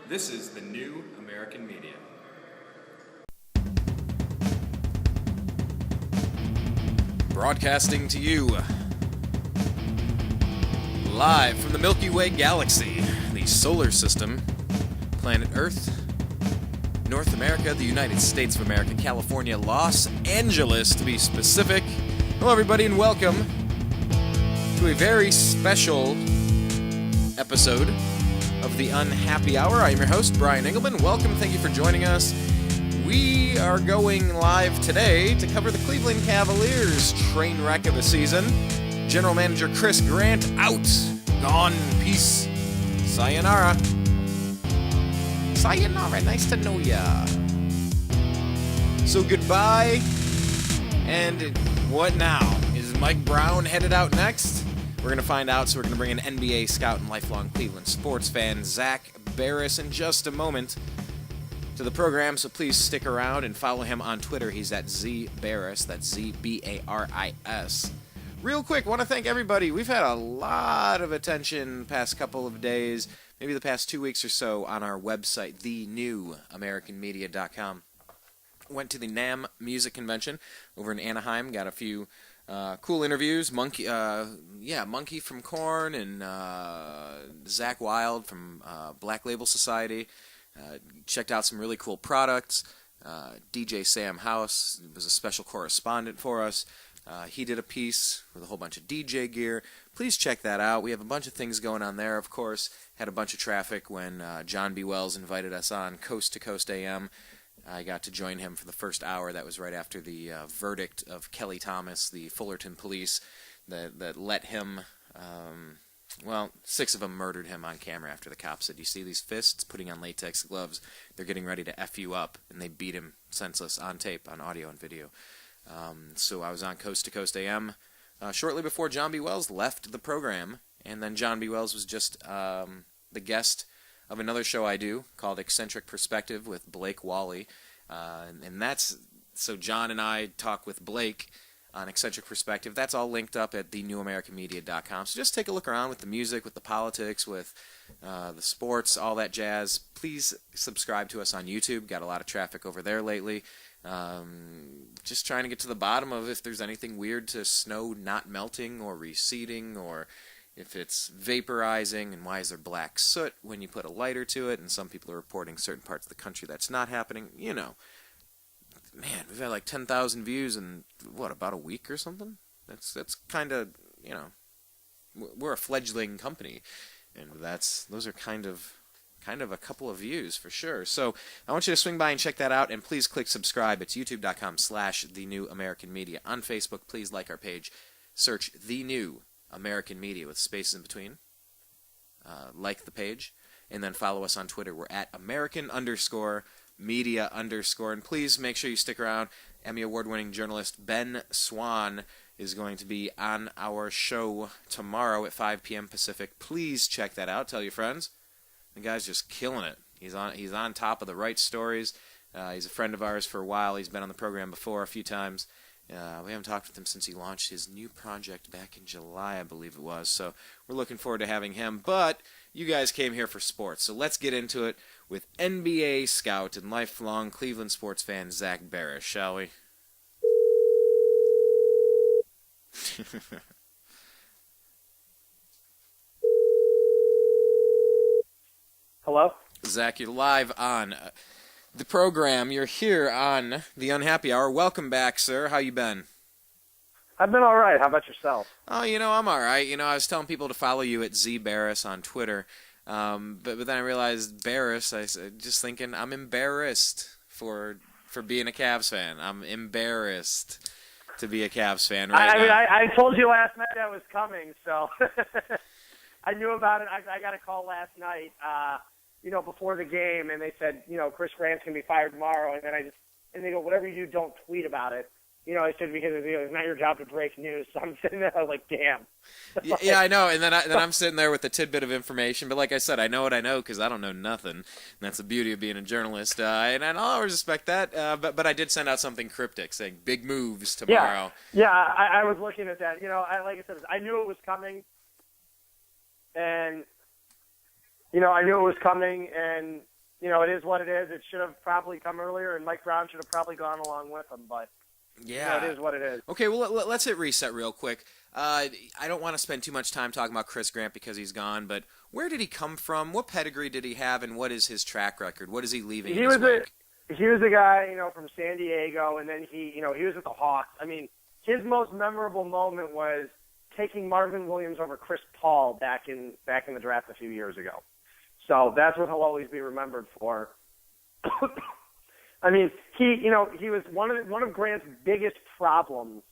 This is the New American Media. Broadcasting to you live from the Milky Way galaxy, the solar system, planet Earth, North America, the United States of America, California, Los Angeles to be specific. Hello everybody and welcome to a very special episode of the Unhappy Hour. I am your host, Brian Engelman. Welcome, thank you for joining us. We are going live today to cover the Cleveland Cavaliers train wreck of the season. General Manager Chris Grant out, gone, peace, sayonara. Sayonara, nice to know ya. So goodbye, and what now? Is Mike Brown headed out next? We're going to find out, so we're going to bring in NBA scout and lifelong Cleveland sports fan Zak Baris in just a moment to the program, so please stick around and follow him on Twitter. He's at ZBaris, that's Z-B-A-R-I-S. Real quick, want to thank everybody. We've had a lot of attention the past couple of days, maybe the past 2 weeks or so, on our website, thenewamericanmedia.com. Went to the NAMM Music Convention over in Anaheim, got a few cool interviews. Monkey from Korn and Zach Wild from Black Label Society. Checked out some really cool products. DJ Sam House was a special correspondent for us. He did a piece with a whole bunch of DJ gear. Please check that out. We have a bunch of things going on there, of course. Had a bunch of traffic when John B. Wells invited us on Coast to Coast AM. I got to join him for the first hour. That was right after the verdict of Kelly Thomas, the Fullerton police, that let him, 6 of them murdered him on camera after the cops said, "You see these fists putting on latex gloves? They're getting ready to F you up." And they beat him senseless on tape, on audio and video. So I was on Coast to Coast AM shortly before John B. Wells left the program. And then John B. Wells was just the guest of another show I do called Eccentric Perspective with Blake Wally. And that's, so John and I talk with Blake on Eccentric Perspective. That's all linked up at thenewamericanmedia.com. So just take a look around with the music, with the politics, with the sports, all that jazz. Please subscribe to us on YouTube. Got a lot of traffic over there lately. Just trying to get to the bottom of if there's anything weird to snow not melting or receding, or if it's vaporizing, and why is there black soot when you put a lighter to it, and some people are reporting certain parts of the country that's not happening. You know, man, we've had like 10,000 views in, about a week or something? That's kind of, we're a fledgling company, and those are kind of a couple of views for sure. So I want you to swing by and check that out, and please click subscribe. It's youtube.com/thenewamericanmedia. On Facebook, please like our page. Search The New American Media with spaces in between. Like the page, and then follow us on Twitter. We're at American_media_, and please make sure you stick around. Emmy Award-winning journalist Ben Swan is going to be on our show tomorrow at 5 p.m. Pacific. Please check that out. Tell your friends. The guy's just killing it. He's on top of the right stories. He's a friend of ours for a while. He's been on the program before a few times. We haven't talked with him since he launched his new project back in July, I believe it was. So we're looking forward to having him. But you guys came here for sports, so let's get into it with NBA scout and lifelong Cleveland sports fan Zak Baris, shall we? Hello? Zak, you're live on the program. You're here on the Unhappy Hour. Welcome back, sir. How you been? I've been all right. How about yourself? Oh, I'm all right. I was telling people to follow you at ZBaris on Twitter, but then I realized Baris. I just thinking I'm embarrassed for being a Cavs fan. I'm embarrassed to be a Cavs fan right now. I told you last night I was coming, so I knew about it. I got a call last night. Before the game, and they said, Chris Grant's going to be fired tomorrow, and they go, whatever you do, don't tweet about it. I said, because it's not your job to break news, so I'm sitting there like, damn. Yeah, I know, and then I'm sitting there with a tidbit of information, but like I said, I know what I know because I don't know nothing, and that's the beauty of being a journalist, and I'll always respect that, but I did send out something cryptic saying big moves tomorrow. Yeah, I was looking at that. Like I said, I knew it was coming, and I knew it was coming, and it is what it is. It should have probably come earlier, and Mike Brown should have probably gone along with him. But yeah, it is what it is. Okay, well, let's hit reset real quick. I don't want to spend too much time talking about Chris Grant because he's gone, but where did he come from? What pedigree did he have, and what is his track record? What is he leaving? He was a guy, from San Diego, and then he was with the Hawks. I mean, his most memorable moment was taking Marvin Williams over Chris Paul back in the draft a few years ago. So that's what he'll always be remembered for. I mean, he was one of Grant's biggest problems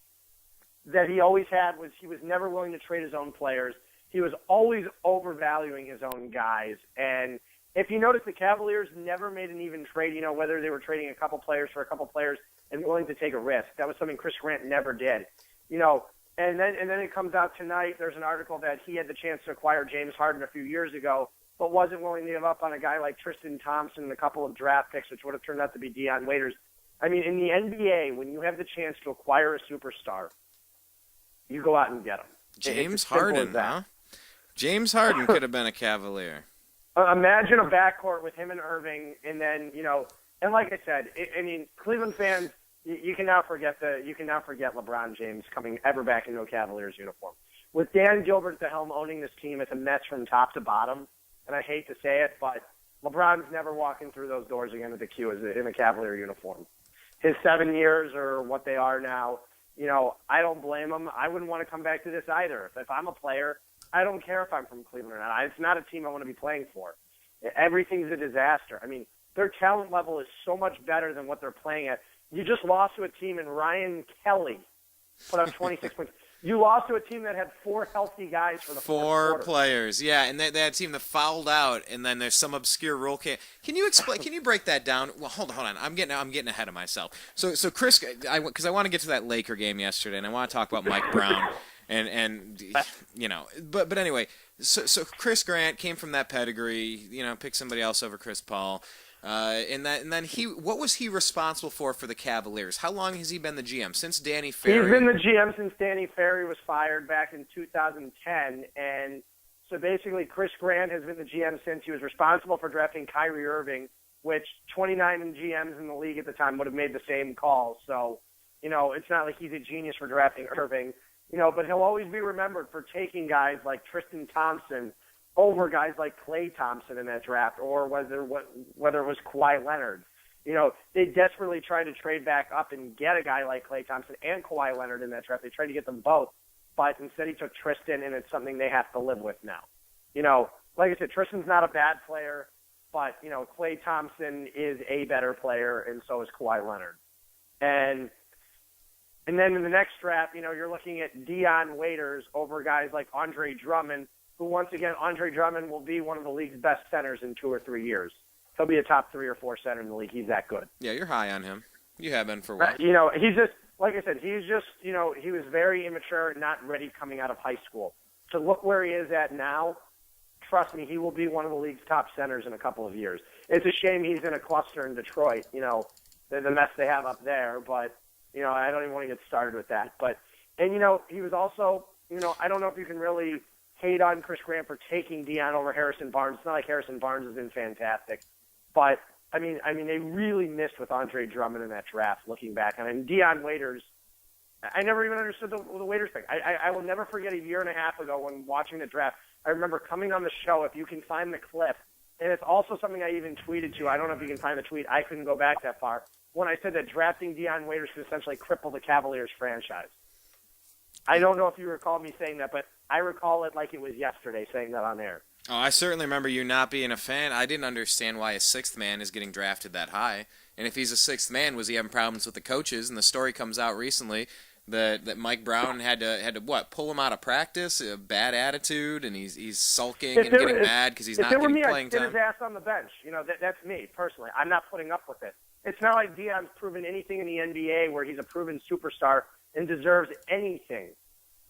that he always had was he was never willing to trade his own players. He was always overvaluing his own guys. And if you notice, the Cavaliers never made an even trade, whether they were trading a couple players for a couple players and willing to take a risk. That was something Chris Grant never did. And then it comes out tonight, there's an article that he had the chance to acquire James Harden a few years ago, but wasn't willing to give up on a guy like Tristan Thompson and a couple of draft picks, which would have turned out to be Dion Waiters. I mean, in the NBA, when you have the chance to acquire a superstar, you go out and get him. James Harden, huh? James Harden could have been a Cavalier. Imagine a backcourt with him and Irving, and then, and like I said, Cleveland fans, you can now forget LeBron James coming ever back into a Cavaliers uniform. With Dan Gilbert at the helm owning this team, it's a mess from top to bottom, and I hate to say it, but LeBron's never walking through those doors again at the Q in a Cavalier uniform. His 7 years or what they are now, I don't blame him. I wouldn't want to come back to this either. If I'm a player, I don't care if I'm from Cleveland or not. It's not a team I want to be playing for. Everything's a disaster. I mean, their talent level is so much better than what they're playing at. You just lost to a team, and Ryan Kelly put up 26 points. You lost to a team that had 4 healthy guys for the four players, yeah, and they had a team that fouled out, and then there's some obscure rule. Can you explain? Can you break that down? Well, hold on. I'm getting ahead of myself. So Chris, because I want to get to that Laker game yesterday, and I want to talk about Mike Brown, and but anyway, so Chris Grant came from that pedigree, picked somebody else over Chris Paul. And then what was he responsible for the Cavaliers? How long has he been the GM? Since Danny Ferry? He's been the GM since Danny Ferry was fired back in 2010, and so basically Chris Grant has been the GM since. He was responsible for drafting Kyrie Irving, which 29 GMs in the league at the time would have made the same call. So, it's not like he's a genius for drafting Irving, but he'll always be remembered for taking guys like Tristan Thompson over guys like Klay Thompson in that draft, or whether it was Kawhi Leonard. They desperately tried to trade back up and get a guy like Klay Thompson and Kawhi Leonard in that draft. They tried to get them both, but instead he took Tristan, and it's something they have to live with now. Like I said, Tristan's not a bad player, but, Klay Thompson is a better player, and so is Kawhi Leonard. And then in the next draft, you're looking at Dion Waiters over guys like Andre Drummond, who, once again, Andre Drummond will be one of the league's best centers in 2 or 3 years. He'll be a top 3 or 4 center in the league. He's that good. Yeah, you're high on him. You have been for a while. He's just, like I said, he was very immature and not ready coming out of high school. To look where he is at now, trust me, he will be one of the league's top centers in a couple of years. It's a shame he's in a cluster in Detroit, the mess they have up there, but, I don't even want to get started with that. But, and, he was also, I don't know if you can really hate on Chris Grant for taking Dion over Harrison Barnes. It's not like Harrison Barnes has been fantastic. But, I mean, they really missed with Andre Drummond in that draft, looking back. And Dion Waiters, I never even understood the Waiters thing. I will never forget a year and a half ago when watching the draft. I remember coming on the show, if you can find the clip, and it's also something I even tweeted to. I don't know if you can find the tweet. I couldn't go back that far. When I said that drafting Dion Waiters could essentially cripple the Cavaliers franchise. I don't know if you recall me saying that, but I recall it like it was yesterday, saying that on air. Oh, I certainly remember you not being a fan. I didn't understand why a 6th man is getting drafted that high. And if he's a 6th man, was he having problems with the coaches? And the story comes out recently that Mike Brown had to pull him out of practice, a bad attitude, and he's sulking and getting mad because he's not getting playing time. If it were me, I'd sit his ass on the bench. That's me, personally. I'm not putting up with it. It's not like Dion's proven anything in the NBA where he's a proven superstar and deserves anything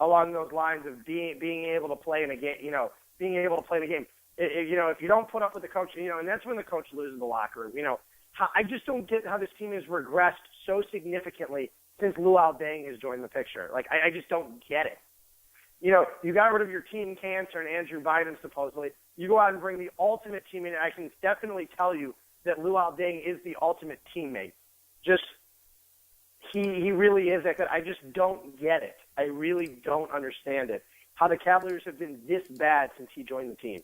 along those lines of being able to play in a game, being able to play in a game. If you don't put up with the coach, and that's when the coach loses the locker room. I just don't get how this team has regressed so significantly since Luol Deng has joined the picture. Like, I just don't get it. You got rid of your team cancer and Andrew Bynum, supposedly. You go out and bring the ultimate team in. I can definitely tell you that Luol Deng is the ultimate teammate. Just he really is that good. I just don't get it. I really don't understand it. How the Cavaliers have been this bad since he joined the team.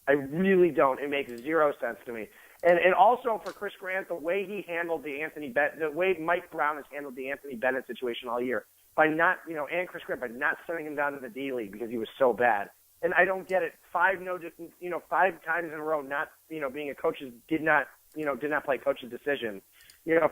I really don't. It makes zero sense to me. And also for Chris Grant, the way he handled the way Mike Brown has handled the Anthony Bennett situation all year, by not, and Chris Grant, by not sending him down to the D League because he was so bad. And I don't get it. 5 times in a row, not, being a coach did not play coach's decision.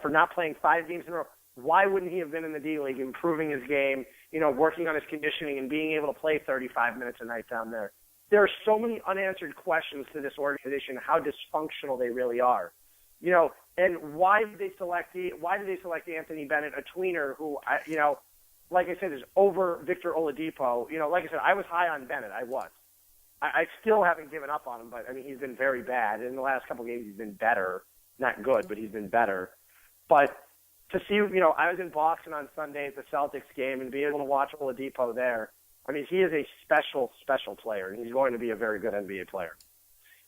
For not playing 5 games in a row. Why wouldn't he have been in the D League, improving his game, working on his conditioning and being able to play 35 minutes a night down there? There are so many unanswered questions to this organization, how dysfunctional they really are. And why did they select Anthony Bennett, a tweener who, like I said, is over Victor Oladipo. Like I said, I was high on Bennett. I was. I still haven't given up on him, but, he's been very bad. In the last couple of games, he's been better. Not good, but he's been better. But to see, I was in Boston on Sunday at the Celtics game and be able to watch Oladipo there. He is a special, special player, and he's going to be a very good NBA player.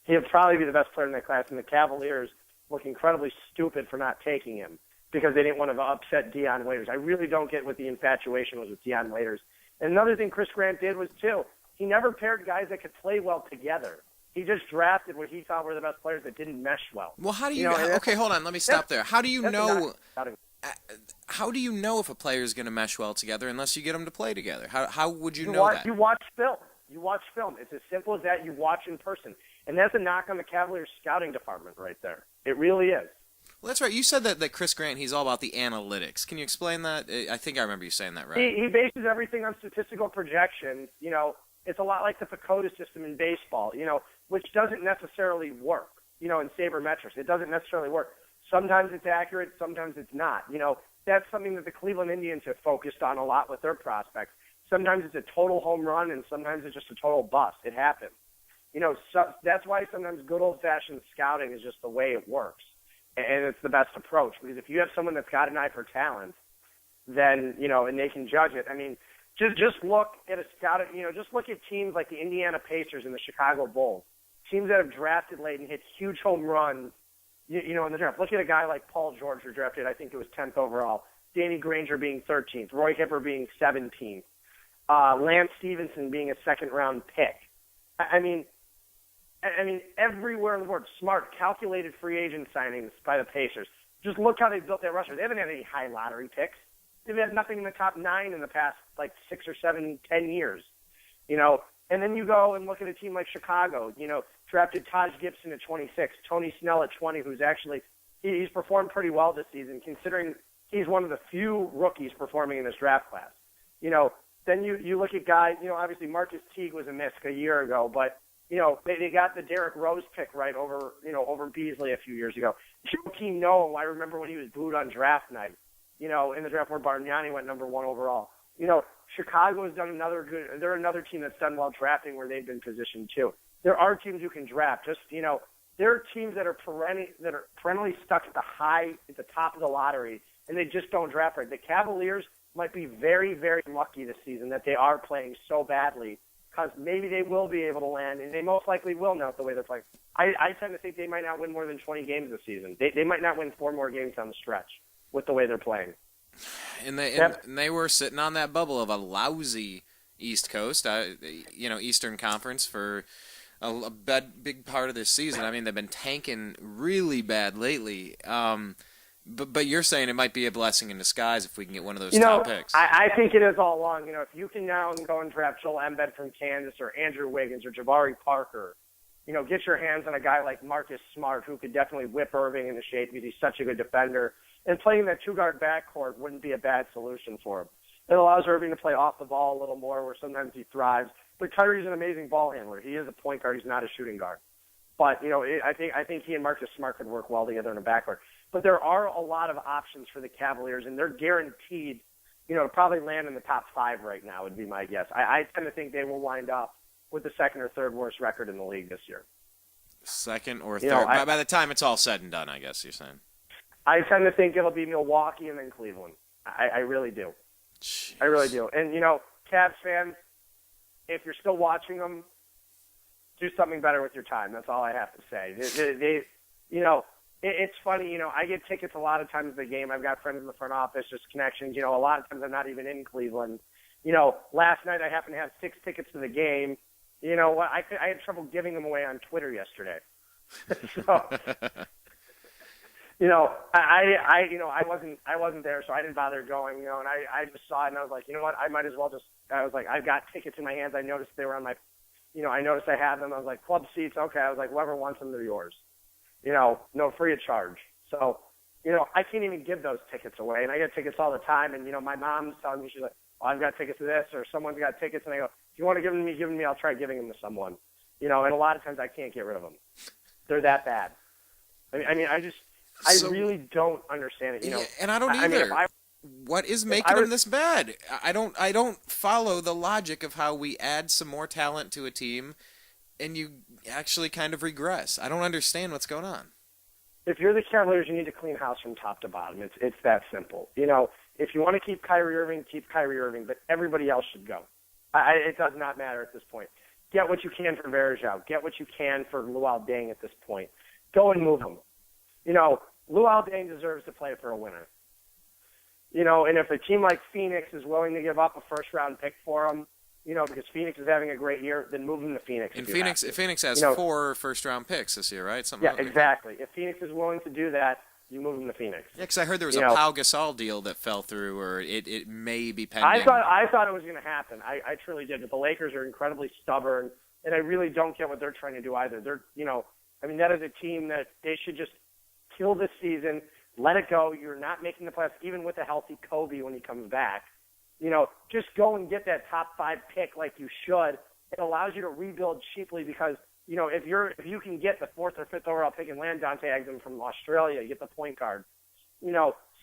He'll probably be the best player in that class, and the Cavaliers look incredibly stupid for not taking him because they didn't want to upset Deion Waiters. I really don't get what the infatuation was with Deion Waiters. And another thing Chris Grant did was, too, he never paired guys that could play well together. He just drafted what he thought were the best players that didn't mesh well. Well, how do you okay, hold on. Let me stop there. How do you know how do you know if a player is going to mesh well together unless you get them to play together? How would you know that? You watch film. You watch film. It's as simple as that. You watch in person. And that's a knock on the Cavaliers scouting department right there. It really is. Well, that's right. You said that Chris Grant, he's all about the analytics. Can you explain that? I think I remember you saying that, right? He bases everything on statistical projections. It's a lot like the PECOTA system in baseball, which doesn't necessarily work, in sabermetrics. It doesn't necessarily work. Sometimes it's accurate, sometimes it's not. That's something that the Cleveland Indians have focused on a lot with their prospects. Sometimes it's a total home run, and sometimes it's just a total bust. It happens. So that's why sometimes good old-fashioned scouting is just the way it works, and it's the best approach. Because if you have someone that's got an eye for talent, then and they can judge it. Just look at a scout. Just look at teams like the Indiana Pacers and the Chicago Bulls, teams that have drafted late and hit huge home runs. In the draft. Look at a guy like Paul George, who drafted, I think it was 10th overall. Danny Granger being 13th. Roy Hibbert being 17th. Lance Stevenson being a second-round pick. Everywhere in the board, smart, calculated free agent signings by the Pacers. Just look how they built that roster. They haven't had any high lottery picks. They've had nothing in the top 9 in the past, 6 or 7, 10 years. And then you go and look at a team like Chicago, drafted Taj Gibson at 26, Tony Snell at 20, who's actually, he's performed pretty well this season, considering he's one of the few rookies performing in this draft class. Then you look at guys, obviously Marcus Teague was a miss a year ago, but, they got the Derrick Rose pick right over Beasley a few years ago. Joakim Noah, I remember when he was booed on draft night, in the draft where Bargnani went number 1 overall. Chicago has done they're another team that's done well drafting where they've been positioned too. There are teams who can draft. Just, there are teams that are perennially stuck at the top of the lottery, and they just don't draft right. The Cavaliers might be very, very lucky this season that they are playing so badly, because maybe they will be able to land, and they most likely will now the way they're playing. I tend to think they might not win more than 20 games this season. They might not win 4 more games on the stretch with the way they're playing. And they were sitting on that bubble of a lousy East Coast, Eastern Conference for a big part of this season. They've been tanking really bad lately. But you're saying it might be a blessing in disguise if we can get one of those top picks. I think it is all along. If you can now go and draft Joel Embiid from Kansas or Andrew Wiggins or Jabari Parker, get your hands on a guy like Marcus Smart, who could definitely whip Irving into shape because he's such a good defender. And playing that 2-guard backcourt wouldn't be a bad solution for him. It allows Irving to play off the ball a little more, where sometimes he thrives. But Kyrie's an amazing ball handler. He is a point guard. He's not a shooting guard. But I think he and Marcus Smart could work well together in a backcourt. But there are a lot of options for the Cavaliers, and they're guaranteed, to probably land in the top 5 right now. Would be my guess. I tend to think they will wind up with the 2nd or 3rd worst record in the league this year. 2nd or 3rd. By the time it's all said and done, I guess you're saying. I tend to think it'll be Milwaukee and then Cleveland. I really do. Jeez. I really do. And, Cavs fans, if you're still watching them, do something better with your time. That's all I have to say. it's funny, I get tickets a lot of times to the game. I've got friends in the front office, just connections. A lot of times I'm not even in Cleveland. Last night I happened to have 6 tickets to the game. You know what? I had trouble giving them away on Twitter yesterday. So, I wasn't there, so I didn't bother going. And I just saw it, and I was like, you know what? I might as well just. I was like, I've got tickets in my hands. I noticed they were on my. I noticed I had them. I was like, club seats, okay. I was like, whoever wants them, they're yours. No free of charge. So, I can't even give those tickets away, and I get tickets all the time. And my mom's telling me, she's like, oh, I've got tickets to this, or someone's got tickets, and I go, if you want to give them to me, I'll try giving them to someone. And a lot of times I can't get rid of them. They're that bad. I really don't understand it. Yeah, and I don't either. What is making them this bad? I don't follow the logic of how we add some more talent to a team, and you actually kind of regress. I don't understand what's going on. If you're the Cavaliers, you need to clean house from top to bottom. It's that simple. If you want to keep Kyrie Irving, keep Kyrie Irving, but everybody else should go. It does not matter at this point. Get what you can for Varejao. Get what you can for Luol Deng at this point. Go and move him. Luol Deng deserves to play for a winner. And if a team like Phoenix is willing to give up a first-round pick for him, because Phoenix is having a great year, then move him to Phoenix. And Phoenix has 4 first-round picks this year, right? Exactly. If Phoenix is willing to do that, you move him to Phoenix. Yeah, because I heard there was a Pau Gasol deal that fell through, or it may be pending. I thought it was going to happen. I truly did. But the Lakers are incredibly stubborn, and I really don't get what they're trying to do either. That is a team that they should just kill this season, let it go. You're not making the playoffs, even with a healthy Kobe when he comes back. Just go and get that top 5 pick like you should. It allows you to rebuild cheaply because, if you can get the 4th or 5th overall pick and land Dante Exum from Australia, you get the point guard.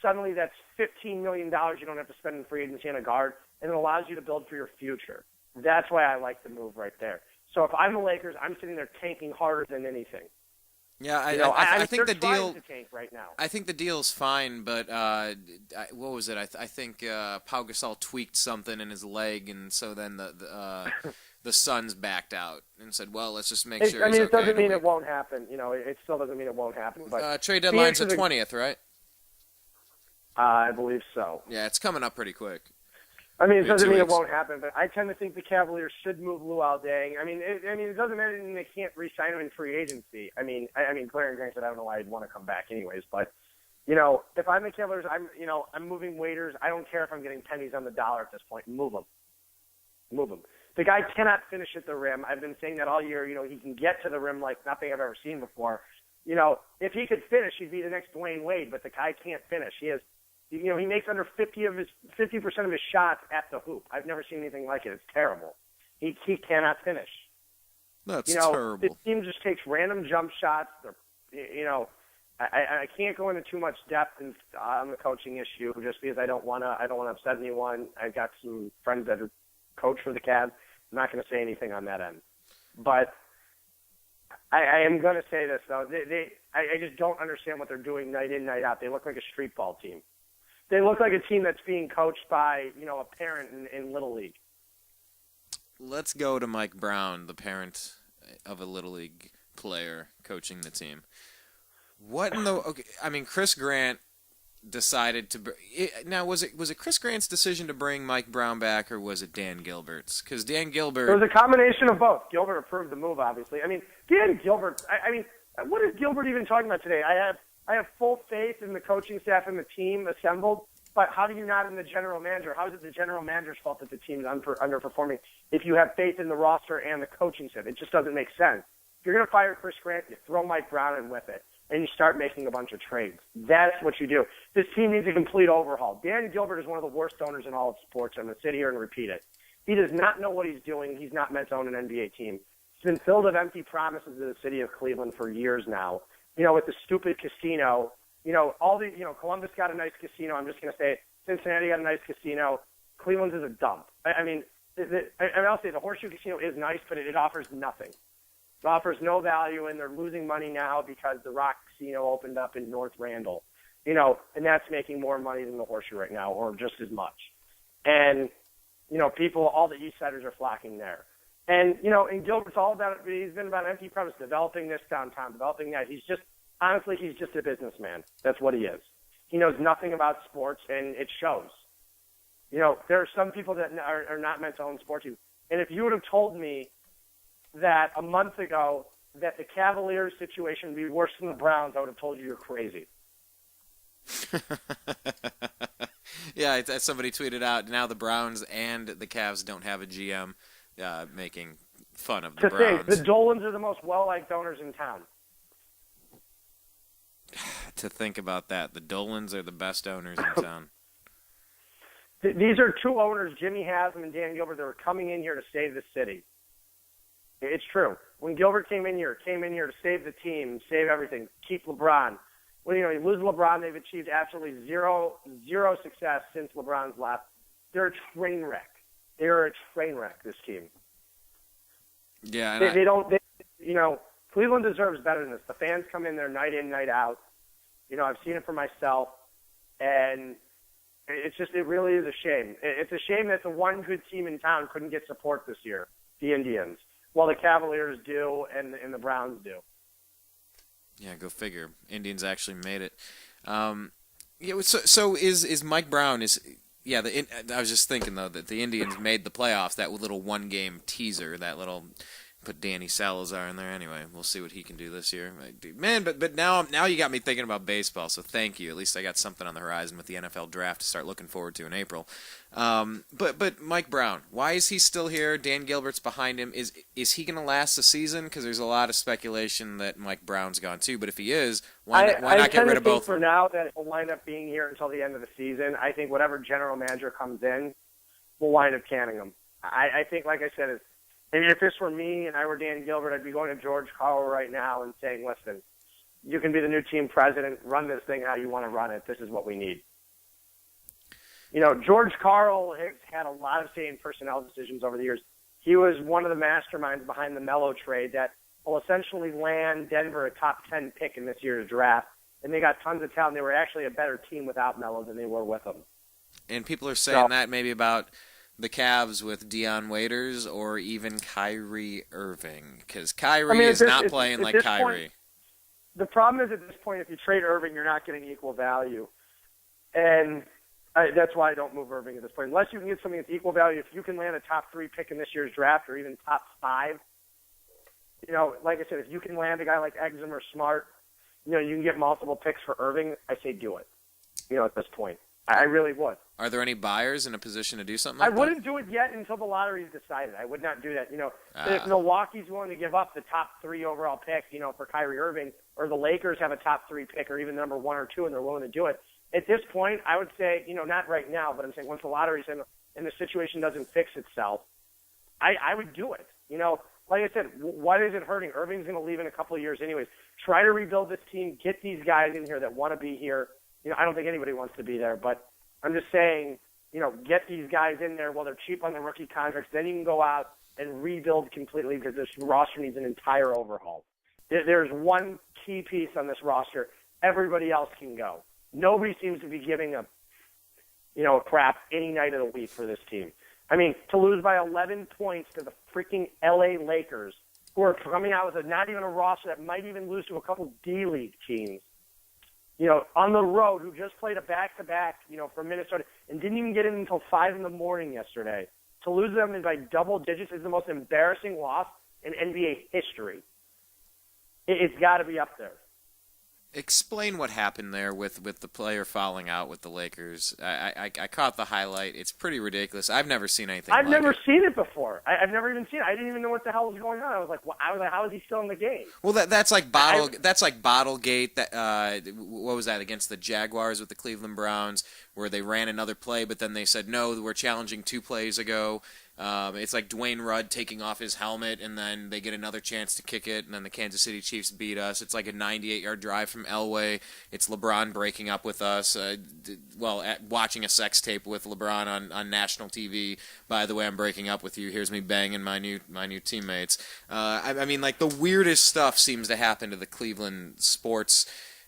Suddenly that's $15 million you don't have to spend in free agency on a guard, and it allows you to build for your future. That's why I like the move right there. So if I'm the Lakers, I'm sitting there tanking harder than anything. Yeah, I think the deal. To tank right now. I think the deal's fine, but what was it? I think Pau Gasol tweaked something in his leg, and so then the Suns backed out and said, "Well, let's just make sure." It doesn't mean it won't happen. It still doesn't mean it won't happen. But trade deadline's the 20th, right? I believe so. Yeah, it's coming up pretty quick. It doesn't mean it won't happen, but I tend to think the Cavaliers should move Luol Deng. It doesn't matter that they can't re-sign him in free agency. Clarence Grant said I don't know why I'd want to come back anyways, but if I'm the Cavaliers, I'm moving waiters. I don't care if I'm getting pennies on the dollar at this point. Move him. The guy cannot finish at the rim. I've been saying that all year. He can get to the rim like nothing I've ever seen before. If he could finish, he'd be the next Dwayne Wade, but the guy can't finish. He makes under 50% of his shots at the hoop. I've never seen anything like it. It's terrible. He cannot finish. That's terrible. The team just takes random jump shots. I can't go into too much depth on the coaching issue just because I don't want to upset anyone. I've got some friends that are coach for the Cavs. I'm not going to say anything on that end, but I am going to say this though. I just don't understand what they're doing night in, night out. They look like a street ball team. They look like a team that's being coached by, a parent in Little League. Let's go to Mike Brown, the parent of a Little League player coaching the team. Chris Grant decided to. Now, was it Chris Grant's decision to bring Mike Brown back, or was it Dan Gilbert's? Because Dan Gilbert. It was a combination of both. Gilbert approved the move, obviously. Dan Gilbert. What is Gilbert even talking about today? I have full faith in the coaching staff and the team assembled, but how do you not in the general manager? How is it the general manager's fault that the team's underperforming if you have faith in the roster and the coaching staff? It just doesn't make sense. If you're going to fire Chris Grant, you throw Mike Brown in with it, and you start making a bunch of trades. That's what you do. This team needs a complete overhaul. Dan Gilbert is one of the worst owners in all of sports. I'm going to sit here and repeat it. He does not know what he's doing. He's not meant to own an NBA team. It's been filled with empty promises to the city of Cleveland for years now. With the stupid casino, Columbus got a nice casino. I'm just going to say it. Cincinnati got a nice casino. Cleveland's is a dump. I'll say the Horseshoe Casino is nice, but it offers nothing. It offers no value, and they're losing money now because the Rock Casino opened up in North Randall. And that's making more money than the Horseshoe right now, or just as much. And, people, all the East Siders are flocking there. And, and Gilbert's all about it. He's been about empty promise, developing this downtown, developing that. He's honestly, he's just a businessman. That's what he is. He knows nothing about sports, and it shows. There are some people that are not meant to own sports teams. And if you would have told me that a month ago that the Cavaliers situation would be worse than the Browns, I would have told you you're crazy. Yeah, somebody tweeted out, now the Browns and the Cavs don't have a GM, making fun of the Browns. The Dolans are the most well-liked owners in town. To think about that. The Dolans are the best owners in town. These are two owners, Jimmy Haslam and Dan Gilbert, that were coming in here to save the city. It's true. When Gilbert came in here to save the team, save everything, keep LeBron. When you lose LeBron, they've achieved absolutely zero success since LeBron's left. They're a train wreck. They're a train wreck, this team. Yeah, Cleveland deserves better than this. The fans come in there night in, night out. I've seen it for myself, and it really is a shame. It's a shame that the one good team in town couldn't get support this year, the Indians, while the Cavaliers do and the Browns do. Yeah, go figure. Indians actually made it. So is Mike Brown I was just thinking though that the Indians made the playoffs. That little one-game teaser, that little. Put Danny Salazar in there anyway. We'll see what he can do this year. Man, but now you got me thinking about baseball, so thank you. At least I got something on the horizon with the NFL draft to start looking forward to in April. But Mike Brown, why is he still here? Dan Gilbert's behind him. Is he going to last the season? Because there's a lot of speculation that Mike Brown's gone too. But if he is, why not get rid of both? For now, that he'll wind up being here until the end of the season. I think whatever general manager comes in will wind up canning him. I think, like I said, if this were me and I were Dan Gilbert, I'd be going to George Karl right now and saying, listen, you can be the new team president, run this thing how you want to run it. This is what we need. George Karl has had a lot of say in personnel decisions over the years. He was one of the masterminds behind the Melo trade that will essentially land Denver a top 10 pick in this year's draft. And they got tons of talent. They were actually a better team without Melo than they were with him. And people are saying that maybe about the Cavs with Dion Waiters or even Kyrie Irving, because Kyrie is not playing like Kyrie. The problem is at this point, if you trade Irving, you're not getting equal value. And that's why I don't move Irving at this point. Unless you can get something that's equal value, if you can land a top 3 pick in this year's draft or even top 5, like I said, if you can land a guy like Exum or Smart, you can get multiple picks for Irving, I say do it, at this point. I really would. Are there any buyers in a position to do something like that? I wouldn't do it yet until the lottery's decided. I would not do that. If Milwaukee's willing to give up the top 3 overall pick, for Kyrie Irving, or the Lakers have a top 3 pick or even number 1 or 2 and they're willing to do it, at this point, I would say, not right now, but I'm saying once the lottery's in and the situation doesn't fix itself, I would do it. Like I said, what is it hurting? Irving's going to leave in a couple of years anyways. Try to rebuild this team. Get these guys in here that want to be here. I don't think anybody wants to be there, but I'm just saying, get these guys in there while they're cheap on the rookie contracts. Then you can go out and rebuild completely because this roster needs an entire overhaul. There's one key piece on this roster. Everybody else can go. Nobody seems to be giving a crap any night of the week for this team. I mean, to lose by 11 points to the freaking L.A. Lakers, who are coming out with not even a roster that might even lose to a couple D-League teams. On the road, who just played a back-to-back, for Minnesota, and didn't even get in until 5 in the morning yesterday. To lose them by double digits is the most embarrassing loss in NBA history. It's got to be up there. Explain what happened there with the player falling out with the Lakers. I caught the highlight. It's pretty ridiculous. I've never seen anything like it. I've never seen it before. I've never even seen it. I didn't even know what the hell was going on. I was like, how is he still in the game? Well, that's like Bottlegate. What was that against the Jaguars with the Cleveland Browns, where they ran another play, but then they said no, we're challenging 2 plays ago. It's like Dwayne Rudd taking off his helmet, and then they get another chance to kick it, and then the Kansas City Chiefs beat us. It's like a 98-yard drive from Elway. It's LeBron breaking up with us. Watching a sex tape with LeBron on national TV. By the way, I'm breaking up with you. Here's me banging my new teammates. I mean, like, the weirdest stuff seems to happen to the Cleveland sports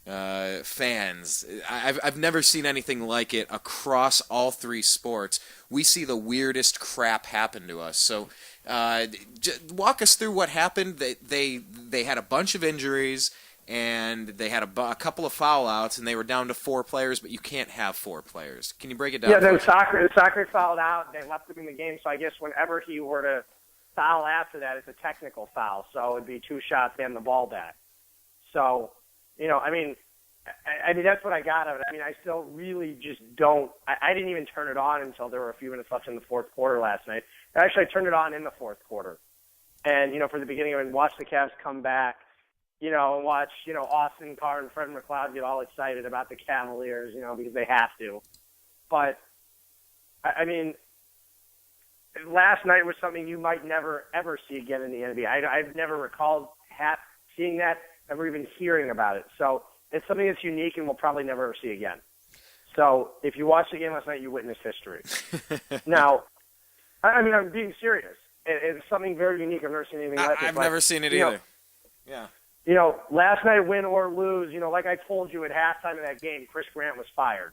fans. I've never seen anything like it across all 3 sports. We see the weirdest crap happen to us. So walk us through what happened. They had a bunch of injuries, and they had a couple of foul outs, and they were down to 4 players, but you can't have 4 players. Can you break it down? Yeah, then Sacre fouled out. They left him in the game, so I guess whenever he were to foul after that, it's a technical foul, so it'd be 2 shots and the ball back. So, I mean, that's what I got of it. I mean, I still really just don't. I didn't even turn it on until there were a few minutes left in the fourth quarter last night. Actually, I turned it on in the fourth quarter, and for the beginning of it, and watched the Cavs come back. And watch Austin Carr and Fred McLeod get all excited about the Cavaliers, because they have to. But I mean, last night was something you might never ever see again in the NBA. I've never recalled seeing that, ever even hearing about it. So it's something that's unique and we'll probably never see again. So if you watched the game last night, you witnessed history. Now, I mean, I'm being serious. It's something very unique. I've never seen anything like it. I've never seen it either. Yeah. Last night, win or lose, like I told you at halftime of that game, Chris Grant was fired.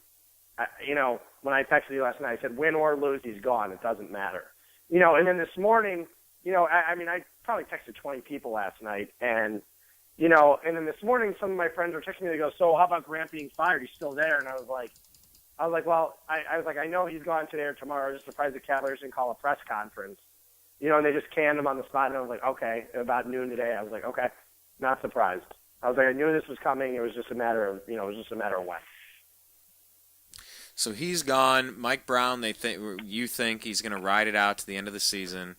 When I texted you last night, I said, win or lose, he's gone. It doesn't matter. And then this morning, I mean, I probably texted 20 people last night, and then this morning, some of my friends were texting me. They go, "So how about Grant being fired? He's still there?" And I was like, "Well, I know he's gone today or tomorrow. I was just surprised the Cavaliers didn't call a press conference, and they just canned him on the spot." And I was like, "Okay." About noon today, I was like, "Okay, not surprised." I was like, "I knew this was coming. It was just a matter of, when." So he's gone. Mike Brown, you think he's going to ride it out to the end of the season?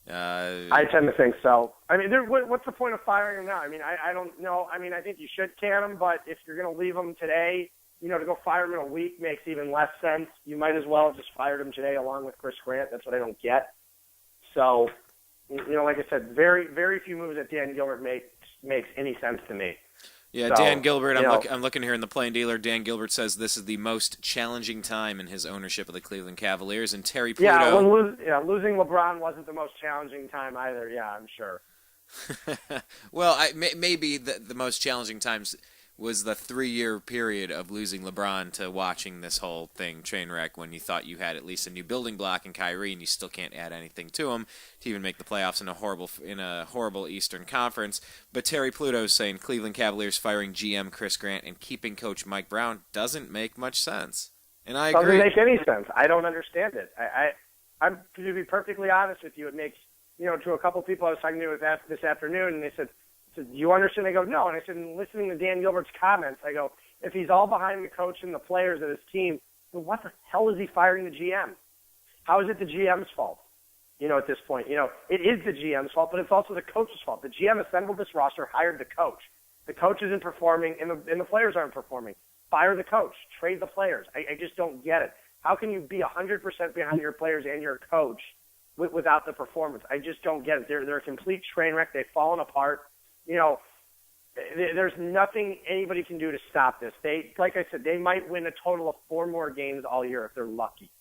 I tend to think so. I mean, what's the point of firing him now? I mean, I don't know. I mean, I think you should can him, but if you're going to leave him today, to go fire him in a week makes even less sense. You might as well have just fired him today along with Chris Grant. That's what I don't get. So, like I said, very, very few moves that Dan Gilbert makes any sense to me. Yeah, so, Dan Gilbert, I'm looking here in the Plain Dealer. Dan Gilbert says this is the most challenging time in his ownership of the Cleveland Cavaliers. And Terry Pluto... losing LeBron wasn't the most challenging time either. Yeah, I'm sure. Well, maybe the most challenging times was the 3-year period of losing LeBron to watching this whole thing train wreck when you thought you had at least a new building block in Kyrie and you still can't add anything to him to even make the playoffs in a horrible Eastern Conference. But Terry Pluto is saying Cleveland Cavaliers firing GM Chris Grant and keeping coach Mike Brown doesn't make much sense. And I agree. Doesn't make any sense. I don't understand it. I'm to be perfectly honest with you, it makes, to a couple people I was talking to this afternoon, and they said, "Do you understand?" I go, "No." And I said, listening to Dan Gilbert's comments, I go, if he's all behind the coach and the players of his team, then what the hell is he firing the GM? How is it the GM's fault? At this point, it is the GM's fault, but it's also the coach's fault. The GM assembled this roster, hired the coach. The coach isn't performing, and the players aren't performing. Fire the coach. Trade the players. I just don't get it. How can you be 100% behind your players and your coach without the performance? I just don't get it. They're a complete train wreck. They've fallen apart. There's nothing anybody can do to stop this. Like I said, they might win a total of 4 more games all year if they're lucky.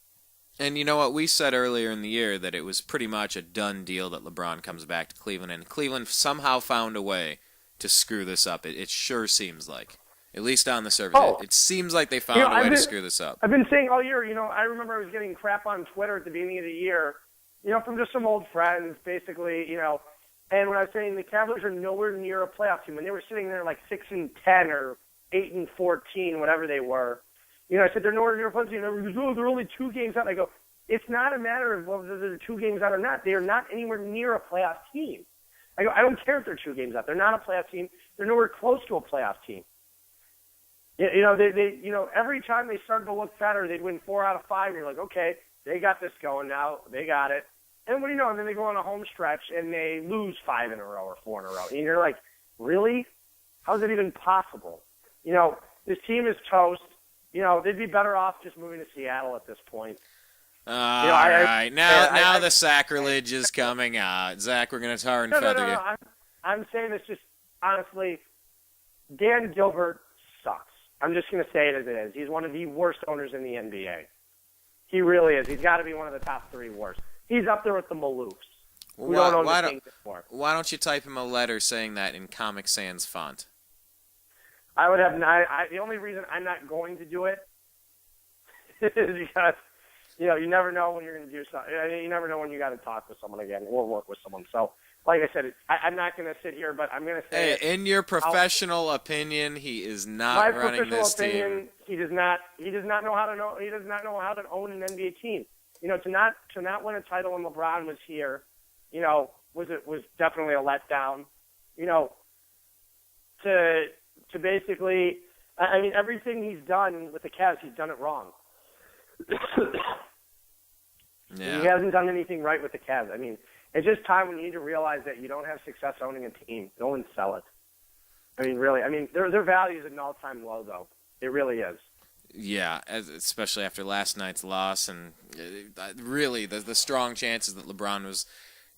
And you know what? We said earlier in the year that it was pretty much a done deal that LeBron comes back to Cleveland, and Cleveland somehow found a way to screw this up. It sure seems like, at least on the surface, it seems like they found a way to screw this up. I've been saying all year, I remember I was getting crap on Twitter at the beginning of the year, from just some old friends, basically, And when I was saying the Cavaliers are nowhere near a playoff team, when they were sitting there like 6-10 or 8-14, whatever they were, I said they're nowhere near a playoff team. And everybody goes, "Oh, they're only 2 games out." I go, it's not a matter of whether they're 2 games out or not. They are not anywhere near a playoff team. I go, I don't care if they're 2 games out. They're not a playoff team. They're nowhere close to a playoff team. They every time they started to look better, they'd win 4 out of 5. And you're like, okay, they got this going now. They got it. And what do you know? And then they go on a home stretch and they lose 5 in a row or 4 in a row. And you're like, really? How is it even possible? This team is toast. They'd be better off just moving to Seattle at this point. All right. Now the sacrilege is coming out. Zach, we're going to tar and feather you. I'm saying this just honestly. Dan Gilbert sucks. I'm just going to say it as it is. He's one of the worst owners in the NBA. He really is. He's got to be one of the top 3 worst. He's up there with the Maloofs. Why don't you type him a letter saying that in Comic Sans font? I would have. The only reason I'm not going to do it is because you never know when you're going to do something. You never know when you got to talk with someone again or work with someone. So like I said, I'm not going to sit here, but I'm going to say, in your professional opinion, he is not running this team. He does not know how to own an NBA team. To not win a title when LeBron was here, was definitely a letdown. To basically, everything he's done with the Cavs, he's done it wrong. Yeah. He hasn't done anything right with the Cavs. It's just time when you need to realize that you don't have success owning a team. Go and sell it. Really. Their value is at an all-time low, though. It really is. Yeah, especially after last night's loss, and really the strong chances that LeBron was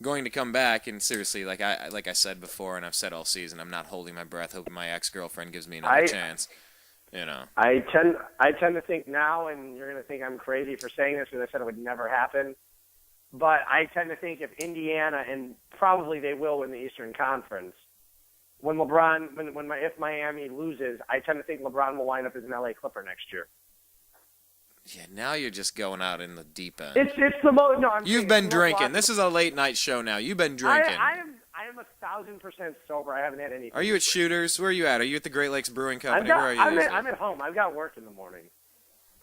going to come back. And seriously, like I said before, and I've said all season, I'm not holding my breath, hoping my ex-girlfriend gives me another chance. I tend to think now, and you're going to think I'm crazy for saying this because I said it would never happen, but I tend to think if Indiana, and probably they will win the Eastern Conference, if Miami loses, I tend to think LeBron will wind up as an LA Clipper next year. Yeah, now you're just going out in the deep end. It's the most. No, You've been drinking. This is a late night show now. You've been drinking. I am 1,000% sober. I haven't had anything. Are you at Shooters? Where are you at? Are you at the Great Lakes Brewing Company? Where are you? I'm at home. I've got work in the morning.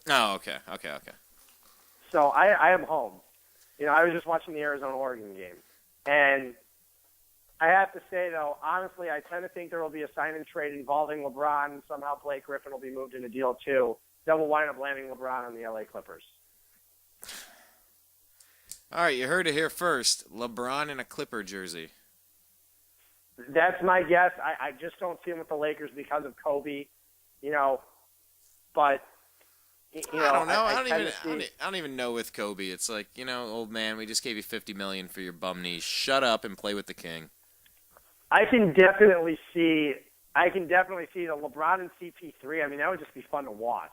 Oh, okay. So I am home. I was just watching the Arizona-Oregon game. And I have to say, though, honestly, I tend to think there will be a sign-and-trade involving LeBron. Somehow Blake Griffin will be moved in a deal, too. That will wind up landing LeBron on the LA Clippers. All right, you heard it here first. LeBron in a Clipper jersey. That's my guess. I just don't see him with the Lakers because of Kobe, But I don't know. I don't even know with Kobe. It's like, old man, we just gave you $50 million for your bum knee. Shut up and play with the king. I can definitely see the LeBron and CP3. That would just be fun to watch.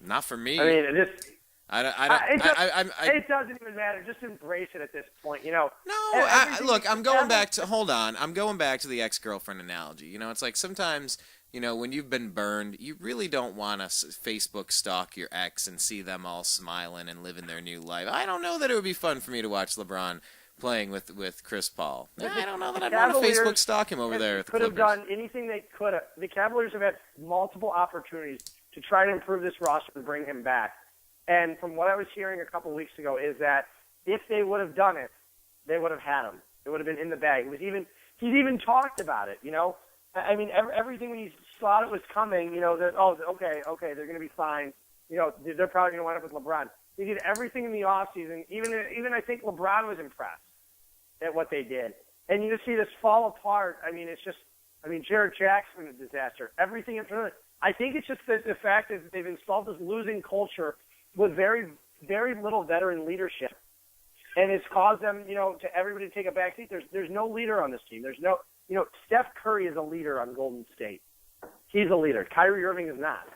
Not for me. It doesn't even matter. Just embrace it at this point, No, look, I'm going back to the ex-girlfriend analogy. It's like sometimes, when you've been burned, you really don't want to Facebook stalk your ex and see them all smiling and living their new life. I don't know that it would be fun for me to watch LeBron playing with Chris Paul. I don't know that I'd want to Facebook stalk him over there at the Clippers. Could have done anything they could have. The Cavaliers have had multiple opportunities to try to improve this roster and bring him back. And from what I was hearing a couple weeks ago is that if they would have done it, they would have had him. It would have been in the bag. He's even talked about it, everything when he thought it was coming, that, okay, they're going to be fine. They're probably going to wind up with LeBron. They did everything in the offseason. Even I think LeBron was impressed at what they did. And you just see this fall apart. Jared Jackson, a disaster. Everything in front of it. I think it's just the fact that they've installed this losing culture with very, very little veteran leadership. And it's caused them, to everybody to take a back seat. There's no leader on this team. There's no, Steph Curry is a leader on Golden State. He's a leader. Kyrie Irving is not.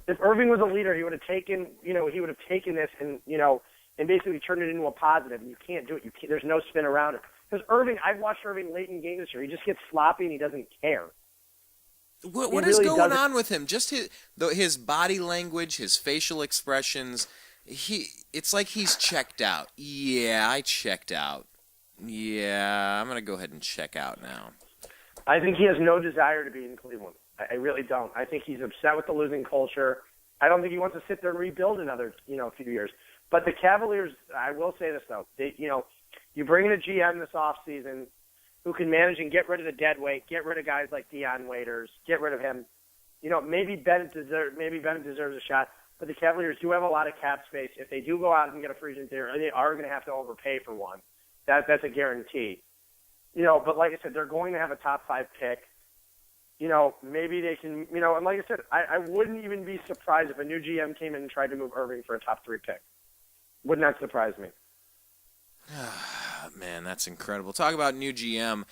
If Irving was a leader, he would have taken this and, and basically turned it into a positive. And you can't do it. There's no spin around it. Because Irving, I've watched Irving late in games this year. He just gets sloppy and he doesn't care. What is going on with him? Just his body language, his facial expressions. It's like he's checked out. Yeah, I checked out. Yeah, I'm going to go ahead and check out now. I think he has no desire to be in Cleveland. I really don't. I think he's upset with the losing culture. I don't think he wants to sit there and rebuild another, few years. But the Cavaliers, I will say this, though. You bring in a GM this offseason who can manage and get rid of the dead weight, get rid of guys like Dion Waiters, get rid of him. Maybe Bennett deserves a shot. But the Cavaliers do have a lot of cap space. If they do go out and get a free agent there, they are going to have to overpay for one. That's a guarantee. But like I said, they're going to have a top 5 pick. Maybe they can, and like I said, I wouldn't even be surprised if a new GM came in and tried to move Irving for a top 3 pick. Would not surprise me. Man, that's incredible. Talk about new GM.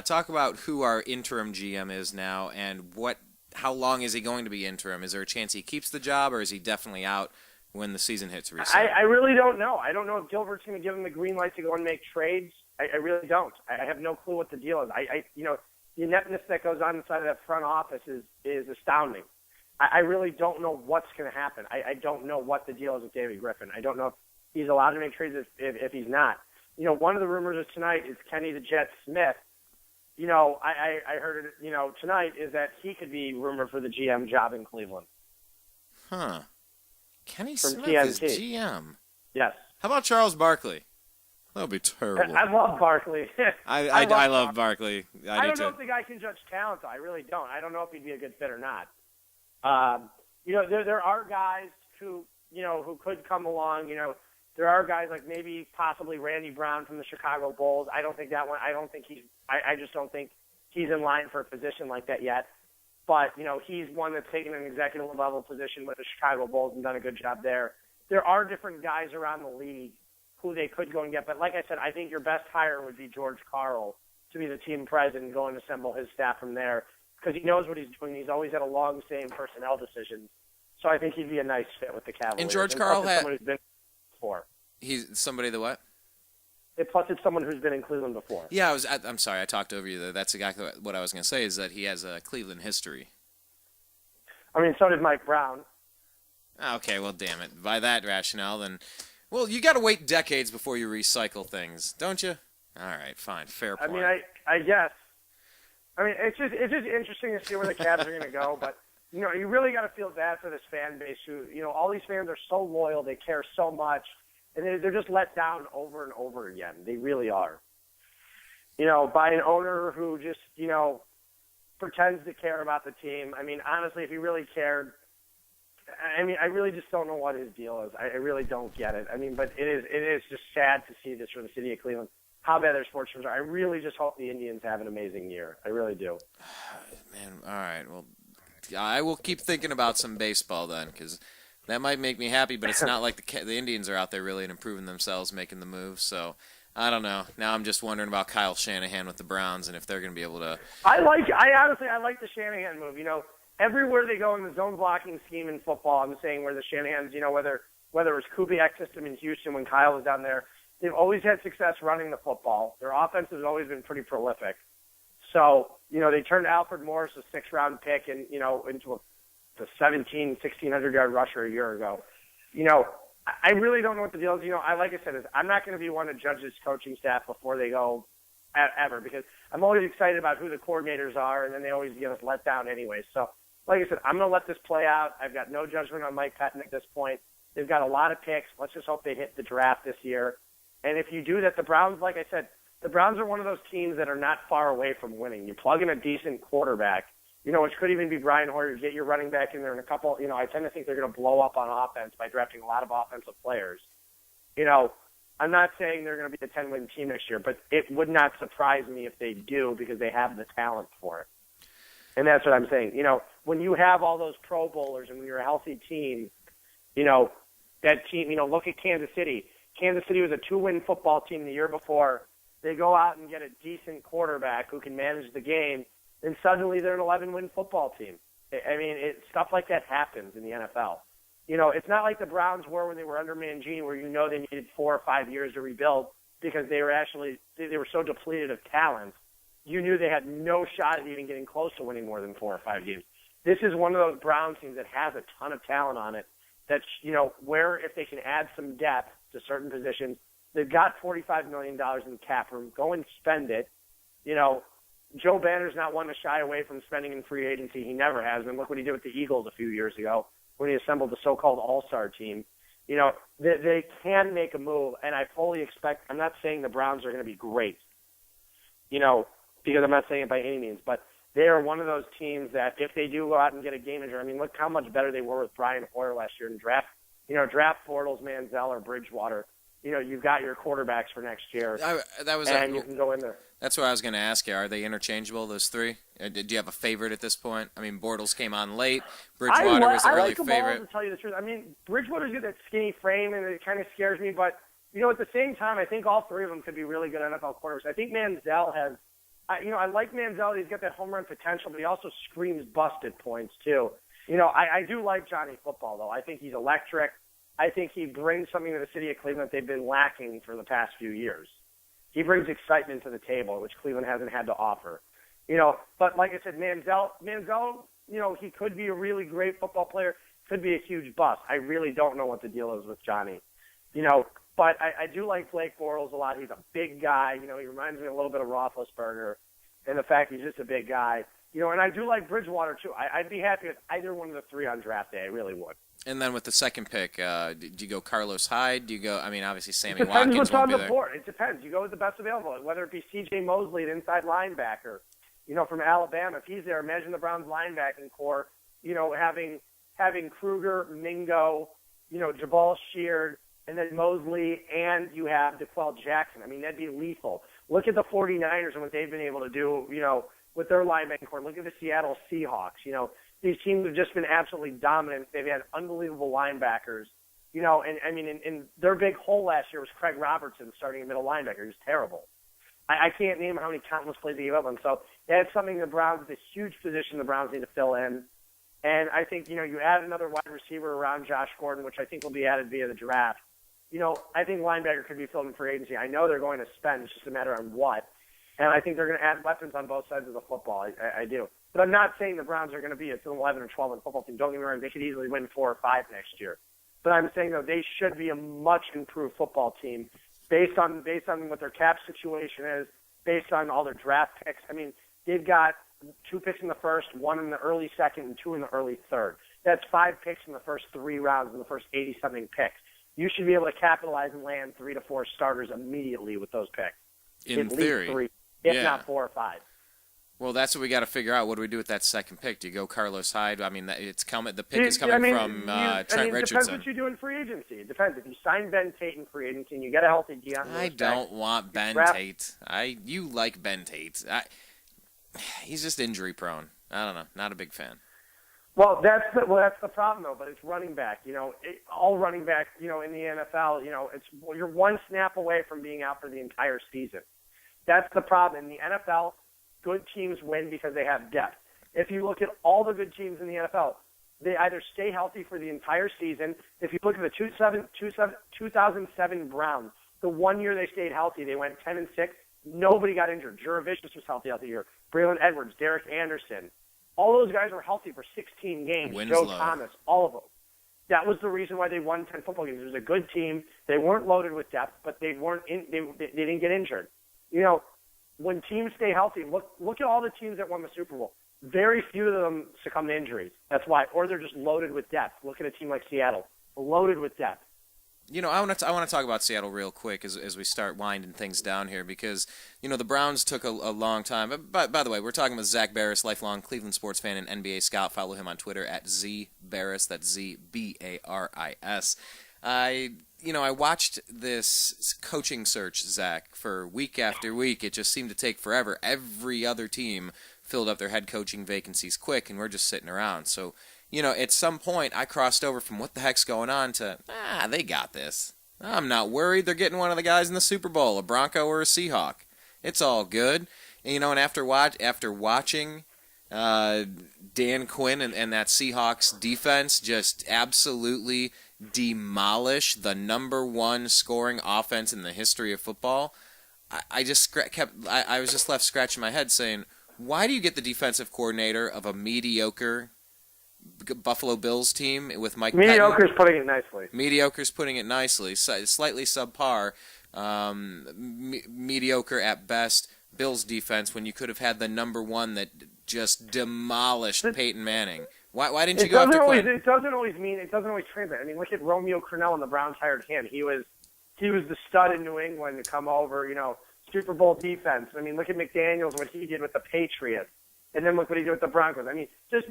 Talk about who our interim GM is now and how long is he going to be interim? Is there a chance he keeps the job or is he definitely out when the season hits reset? I really don't know. I don't know if Gilbert's going to give him the green light to go and make trades. I really don't. I have no clue what the deal is. The ineptness that goes on inside of that front office is astounding. I really don't know what's going to happen. I don't know what the deal is with David Griffin. I don't know if he's allowed to make trades if he's not. one of the rumors of tonight is Kenny the Jet Smith. I heard it, tonight is that he could be rumored for the GM job in Cleveland. Huh. Kenny From Smith TNT. is GM. Yes. How about Charles Barkley? That would be terrible. I love Barkley. I love Barkley. I don't know if the guy can judge talent, though. I really don't. I don't know if he'd be a good fit or not. There are guys who could come along. There are guys like maybe possibly Randy Brown from the Chicago Bulls. I don't think that one. I just don't think he's in line for a position like that yet. But, he's one that's taken an executive level position with the Chicago Bulls and done a good job there. There are different guys around the league who they could go and get. But like I said, I think your best hire would be George Karl to be the team president and go and assemble his staff from there because he knows what he's doing. He's always had a long same personnel decisions. So I think he'd be a nice fit with the Cavaliers. And George Karl had... someone who's been before. He's somebody the what? Plus, it's someone who's been in Cleveland before. Yeah, I'm sorry, I talked over you there. That's exactly what I was going to say, is that he has a Cleveland history. I mean, so did Mike Brown. Okay, well, damn it. By that rationale, then... Well, you got to wait decades before you recycle things, don't you? All right, fine, fair point. I mean, I guess. I mean, it's just interesting to see where the Cavs are going to go, but, you really got to feel bad for this fan base who, all these fans are so loyal, they care so much, and they're just let down over and over again. They really are. By an owner who just, pretends to care about the team. I mean, honestly, if he really cared, I really just don't know what his deal is. I really don't get it. I mean, but it is just sad to see this from the city of Cleveland, how bad their sports teams are. I really just hope the Indians have an amazing year. I really do. Man, all right. Well, I will keep thinking about some baseball then, because that might make me happy, but it's not like the Indians are out there really improving themselves, making the moves. So I don't know. Now I'm just wondering about Kyle Shanahan with the Browns and if they're going to be able to. I honestly like the Shanahan move. Everywhere they go in the zone blocking scheme in football, I'm saying where the Shanahans, whether it was Kubiak's system in Houston when Kyle was down there, they've always had success running the football. Their offense has always been pretty prolific. So, they turned Alfred Morris, a 6th-round pick, and into a 1,600-yard rusher a year ago. I really don't know what the deal is. Like I said, I'm not going to be one to judge this coaching staff before they go ever because I'm always excited about who the coordinators are, and then they always get us let down anyway. So, like I said, I'm going to let this play out. I've got no judgment on Mike Patton at this point. They've got a lot of picks. Let's just hope they hit the draft this year. And if you do that, the Browns, like I said, the Browns are one of those teams that are not far away from winning. You plug in a decent quarterback, which could even be Brian Hoyer, get your running back in there in a couple, I tend to think they're going to blow up on offense by drafting a lot of offensive players. I'm not saying they're going to be a 10-win team next year, but it would not surprise me if they do because they have the talent for it. And that's what I'm saying. When you have all those Pro Bowlers and when you're a healthy team, that team, look at Kansas City. Kansas City was a 2-win football team the year before. They go out and get a decent quarterback who can manage the game, and suddenly they're an 11-win football team. I mean, stuff like that happens in the NFL. It's not like the Browns were when they were under Mangini where they needed 4 or 5 years to rebuild because they were so depleted of talent. You knew they had no shot at even getting close to winning more than 4 or 5 games. This is one of those Browns teams that has a ton of talent on it that's, where if they can add some depth to certain positions, they've got $45 million in cap room. Go and spend it. Joe Banner's not one to shy away from spending in free agency. He never has. And look what he did with the Eagles a few years ago when he assembled the so-called all-star team. They can make a move, and I fully expect – I'm not saying the Browns are going to be great, because I'm not saying it by any means, but they are one of those teams that if they do go out and get a game manager, look how much better they were with Brian Hoyer last year in draft. Draft Bortles, Manziel, or Bridgewater. You've got your quarterbacks for next year, you can go in there. That's what I was going to ask you. Are they interchangeable, those three? Do you have a favorite at this point? Bortles came on late. Bridgewater was an early favorite. I like them all, to tell you the truth. Bridgewater's got that skinny frame, and it kind of scares me. But, at the same time, I think all three of them could be really good NFL quarterbacks. I think Manziel has I like Manziel. He's got that home run potential, but he also screams busted points, too. I do like Johnny Football, though. I think he's electric. I think he brings something to the city of Cleveland that they've been lacking for the past few years. He brings excitement to the table, which Cleveland hasn't had to offer. But like I said, Manziel, he could be a really great football player, could be a huge bust. I really don't know what the deal is with Johnny. But I do like Blake Bortles a lot. He's a big guy. You know, he reminds me a little bit of Roethlisberger, and the fact he's just a big guy. You know, and I do like Bridgewater too. I'd be happy with either one of the three on draft day. I really would. And then with the second pick, do you go Carlos Hyde? Do you go? I mean, obviously Sammy It depends Watkins what's won't on be the there. board. It depends. You go with the best available, whether it be C.J. Mosley, an inside linebacker, you know, from Alabama. If he's there, imagine the Browns' linebacking core. You know, having Kruger, Mingo, you know, Jabal Sheard, and then Mosley, and you have DeQuell Jackson. I mean, that'd be lethal. Look at the 49ers and what they've been able to do, you know, with their linebacking core. Look at the Seattle Seahawks. You know, these teams have just been absolutely dominant. They've had unbelievable linebackers. You know, and I mean, and their big hole last year was Craig Robertson starting in middle linebacker. He was terrible. I can't name how many countless plays he gave up on. So that's something the Browns, it's a huge position the Browns need to fill in. And I think, you know, you add another wide receiver around Josh Gordon, which I think will be added via the draft. You know, I think linebacker could be filled in free agency. I know they're going to spend. It's just a matter on what. And I think they're going to add weapons on both sides of the football. I do. But I'm not saying the Browns are going to be a 11 or 12 in football team. Don't get me wrong. They could easily win 4 or 5 next year. But I'm saying, though, they should be a much improved football team based on what their cap situation is, based on all their draft picks. I mean, they've got 2 picks in the first, 1 in the early second, and 2 in the early third. That's 5 picks in the first 3 rounds in the first 80-something picks. You should be able to capitalize and land 3 to 4 starters immediately with those picks. In At theory. least 3, if not 4 or 5. Well, that's what we got to figure out. What do we do with that second pick? Do you go Carlos Hyde? I mean, the pick is coming from Trent Richardson. It depends what you do in free agency. It depends. If you sign Ben Tate in free agency and you get a healthy Deion Lewis, I don't want Ben Tate. You like Ben Tate. He's just injury prone. I don't know. Not a big fan. Well, that's the problem though. But it's running back. You know, all running back. You know, in the NFL, you know, you're one snap away from being out for the entire season. That's the problem in the NFL. Good teams win because they have depth. If you look at all the good teams in the NFL, they either stay healthy for the entire season. If you look at the 2007 Browns, the one year they stayed healthy, they went 10-6. Nobody got injured. Juravicius was healthy out the year. Braylon Edwards, Derek Anderson. All those guys were healthy for 16 games. Winslow. Joe Thomas, all of them. That was the reason why they won 10 football games. It was a good team. They weren't loaded with depth, but they didn't get injured. You know, when teams stay healthy, look at all the teams that won the Super Bowl. Very few of them succumb to injuries. That's why. Or they're just loaded with depth. Look at a team like Seattle, loaded with depth. You know, I want to talk about Seattle real quick as we start winding things down here because, you know, the Browns took a long time. By the way, we're talking with Zak Baris, lifelong Cleveland sports fan and NBA scout. Follow him on Twitter at @ZBaris. That's ZBaris. I watched this coaching search, Zach, for week after week. It just seemed to take forever. Every other team filled up their head coaching vacancies quick, and we're just sitting around. So, you know, at some point, I crossed over from what the heck's going on to, they got this. I'm not worried. They're getting one of the guys in the Super Bowl, a Bronco or a Seahawk. It's all good. And, you know, and after watching Dan Quinn and that Seahawks defense just absolutely demolish the number 1 scoring offense in the history of football, I was just left scratching my head saying, why do you get the defensive coordinator of a mediocre Buffalo Bills team with Mike Pettin? Mediocre's putting it nicely. Mediocre's putting it nicely. Slightly subpar, mediocre at best Bills defense when you could have had the number 1 that just demolished Peyton Manning. Why didn't you go after Quinn? It doesn't always translate. I mean, look at Romeo Crennel and the Browns hired him. He was the stud in New England to come over, you know, Super Bowl defense. I mean, look at McDaniels, what he did with the Patriots. And then look what he did with the Broncos. I mean, just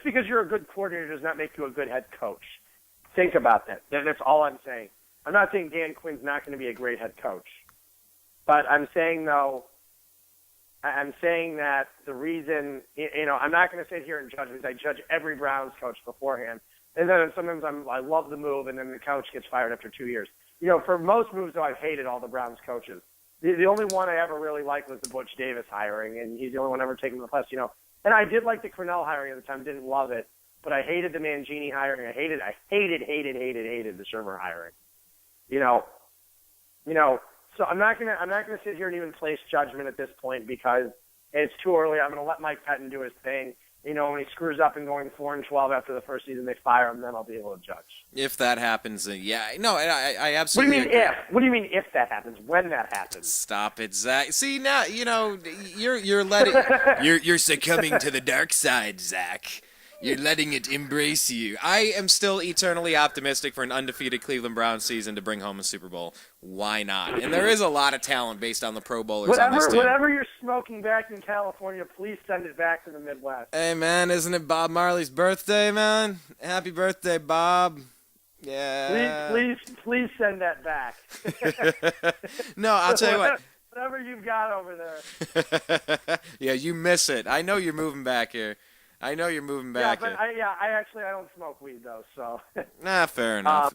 because you're a good coordinator does not make you a good head coach. Think about that. That's all I'm saying. I'm not saying Dan Quinn's not going to be a great head coach. But I'm saying, though, that the reason, you know, I'm not going to sit here and judge because I judge every Browns coach beforehand. And then sometimes I love the move, and then the coach gets fired after 2 years. You know, for most moves, though, I've hated all the Browns coaches. The only one I ever really liked was the Butch Davis hiring, and he's the only one ever taken the place, you know. And I did like the Crennel hiring at the time, didn't love it, but I hated the Mangini hiring. I hated the Shermer hiring. You know, so I'm not gonna sit here and even place judgment at this point because it's too early. I'm gonna let Mike Pettin do his thing. when he screws up and going 4-12 after the first season, they fire him, then I'll be able to judge. If that happens, yeah. No, I What do absolutely you mean agree. if? What do you mean if that happens? When that happens? Stop it, Zach. See, now, you're letting... you're succumbing to the dark side, Zach. You're letting it embrace you. I am still eternally optimistic for an undefeated Cleveland Browns season to bring home a Super Bowl. Why not? And there is a lot of talent based on the Pro Bowlers on this team. Whatever you're smoking back in California, please send it back to the Midwest. Hey, man, isn't it Bob Marley's birthday, man? Happy birthday, Bob. Yeah. Please send that back. No, I'll tell you what. Whatever you've got over there. Yeah, you miss it. I know you're moving back here. I But I don't smoke weed though, so. Nah, fair enough.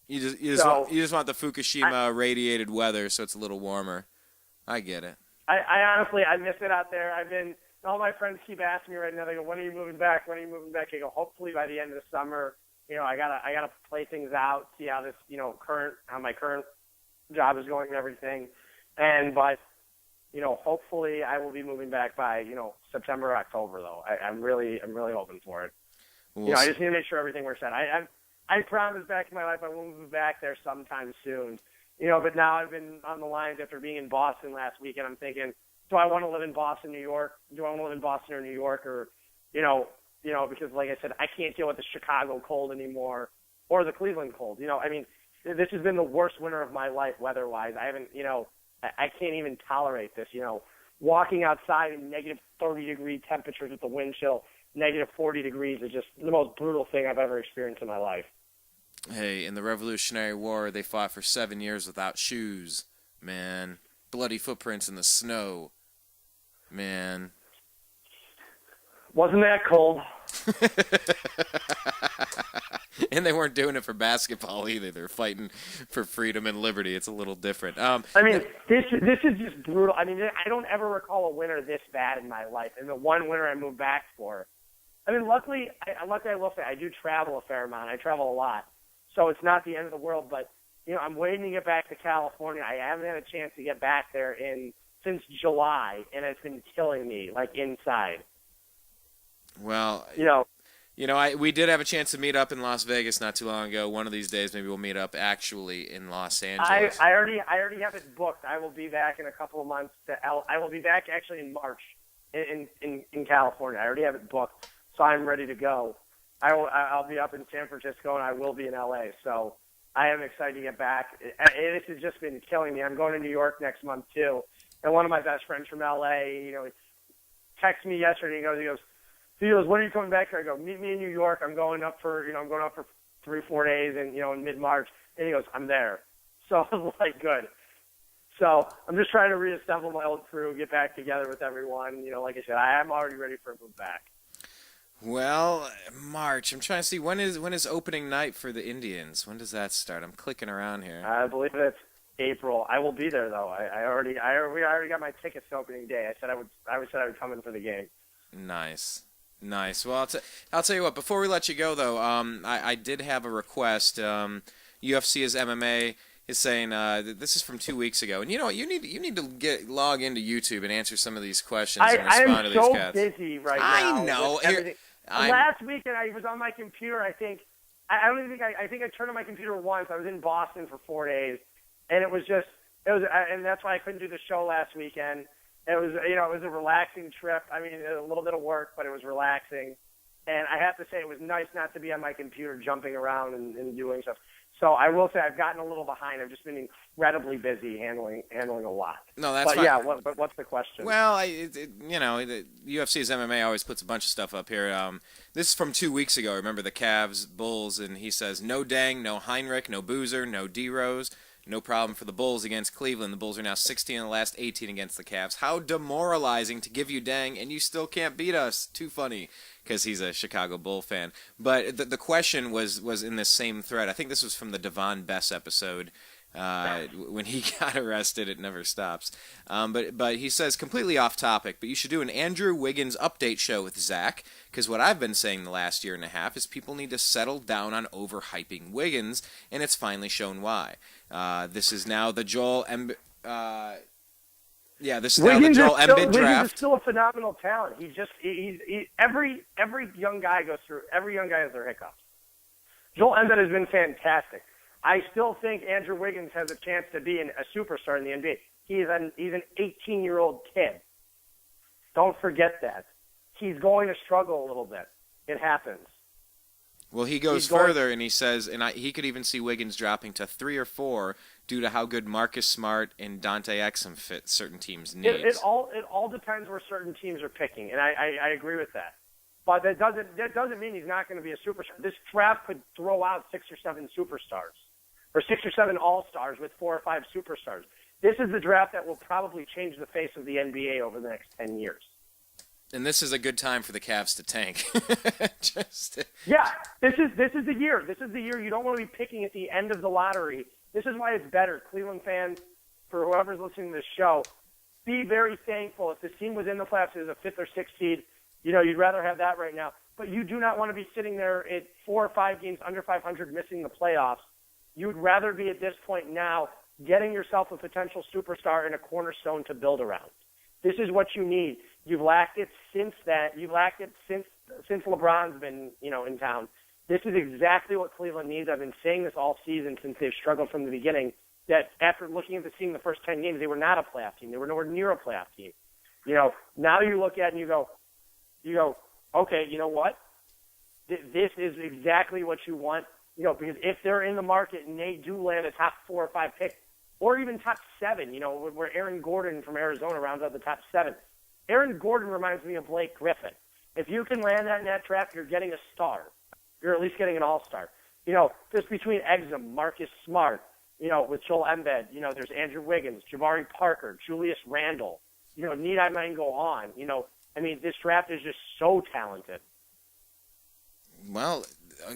You just want the Fukushima radiated weather, so it's a little warmer. I get it. I honestly miss it out there. All my friends keep asking me right now. They go, "When are you moving back? When are you moving back?" I go, "Hopefully by the end of the summer." I gotta play things out, see how this how my current job is going and everything, but hopefully I will be moving back by September or October though. I'm really hoping for it. I just need to make sure everything works out. I promised back in my life I will move back there sometime soon. But now I've been on the lines after being in Boston last week, and I'm thinking, do I want to live in Boston, New York? Do I want to live in Boston or New York? Or, because like I said, I can't deal with the Chicago cold anymore or the Cleveland cold. This has been the worst winter of my life weather-wise. I haven't, I can't even tolerate this. Walking outside in negative 30-degree temperatures with the wind chill, negative 40 degrees is just the most brutal thing I've ever experienced in my life. Hey, in the Revolutionary War, they fought for 7 years without shoes, man. Bloody footprints in the snow, man. Wasn't that cold? And they weren't doing it for basketball either. They're fighting for freedom and liberty. It's a little different. This is just brutal. I don't ever recall a winter this bad in my life. And the one winter I moved back for. Luckily I will say I do travel a fair amount. I travel a lot. So it's not the end of the world, but I'm waiting to get back to California. I haven't had a chance to get back there since July, and it's been killing me, like inside. Well, we did have a chance to meet up in Las Vegas not too long ago. One of these days, maybe we'll meet up actually in Los Angeles. I already have it booked. I will be back in a couple of months. I will be back actually in March in California. I already have it booked, so I'm ready to go. I'll be up in San Francisco, and I will be in LA. So I am excited to get back. This has just been killing me. I'm going to New York next month too, and one of my best friends from LA, he texted me yesterday. He goes, "When are you coming back here?" I go, "Meet me in New York. I'm going up for 3-4 days, and in mid-March." And he goes, "I'm there." So I was like, good. So I'm just trying to reassemble my old crew, get back together with everyone. Like I said, I am already ready for a move back. Well, March. I'm trying to see when is opening night for the Indians. When does that start? I'm clicking around here. I believe it's April. I will be there though. I already got my tickets to opening day. I said I would come in for the game. Nice. Well, I'll tell you what. Before we let you go though, I did have a request. UFC is MMA is saying this is from 2 weeks ago, and you need to log into YouTube and answer some of these questions and respond to these cats. I am so busy right now. I know. Last weekend I was on my computer. I think I turned on my computer once. I was in Boston for 4 days, and and that's why I couldn't do the show last weekend. It was a relaxing trip. A little bit of work, but it was relaxing. And I have to say, it was nice not to be on my computer jumping around and doing stuff. So I will say I've gotten a little behind. I've just been incredibly busy handling a lot. No, that's fine. Yeah, but what's the question? Well, the UFC's MMA always puts a bunch of stuff up here. This is from 2 weeks ago. Remember the Cavs, Bulls, and he says, no Dang, no Heinrich, no Boozer, no D-Rose. No problem for the Bulls against Cleveland. The Bulls are now 16 in the last 18 against the Cavs. How demoralizing to give you Dang, and you still can't beat us. Too funny, because he's a Chicago Bull fan. But the question was in this same thread. I think this was from the Devon Bess episode. When he got arrested, it never stops. But he says, completely off topic, but you should do an Andrew Wiggins update show with Zach, because what I've been saying the last year and a half is people need to settle down on overhyping Wiggins, and it's finally shown why. This is now the Joel Yeah, the Wiggins Joel Embiid Wiggins draft. is still a phenomenal talent. Every young guy goes through. Every young guy has their hiccups. Joel Embiid has been fantastic. I still think Andrew Wiggins has a chance to be a superstar in the NBA. He's an 18-year-old kid. Don't forget that. He's going to struggle a little bit. It happens. Well, he goes further, and he says, he could even see Wiggins dropping to 3 or 4 due to how good Marcus Smart and Dante Exum fit certain teams' needs. It all depends where certain teams are picking, and I agree with that. But that doesn't mean he's not going to be a superstar. This draft could throw out 6 or 7 superstars, or 6 or 7 all-stars with 4 or 5 superstars. This is the draft that will probably change the face of the NBA over the next 10 years. And this is a good time for the Cavs to tank. Yeah, this is the year. This is the year you don't want to be picking at the end of the lottery. This is why it's better. Cleveland fans, for whoever's listening to this show, be very thankful. If this team was in the playoffs as a 5th or 6th seed, you'd rather have that right now. But you do not want to be sitting there at 4 or 5 games under 500 missing the playoffs. You'd rather be at this point now getting yourself a potential superstar and a cornerstone to build around. This is what you need. You've lacked it since that. You've lacked it since LeBron's been, in town. This is exactly what Cleveland needs. I've been saying this all season since they've struggled from the beginning, that after looking at the team the first 10 games, they were not a playoff team. They were nowhere near a playoff team. Now you look at it and you go, okay, you know what? This is exactly what you want. Because if they're in the market and they do land a top 4 or 5 pick, or even top 7, where Aaron Gordon from Arizona rounds out the top 7. Aaron Gordon reminds me of Blake Griffin. If you can land that in that draft, you're getting a star. You're at least getting an all-star. Just between Exum, Marcus Smart, with Joel Embiid, there's Andrew Wiggins, Jabari Parker, Julius Randle. Need I mind go on? This draft is just so talented. Well,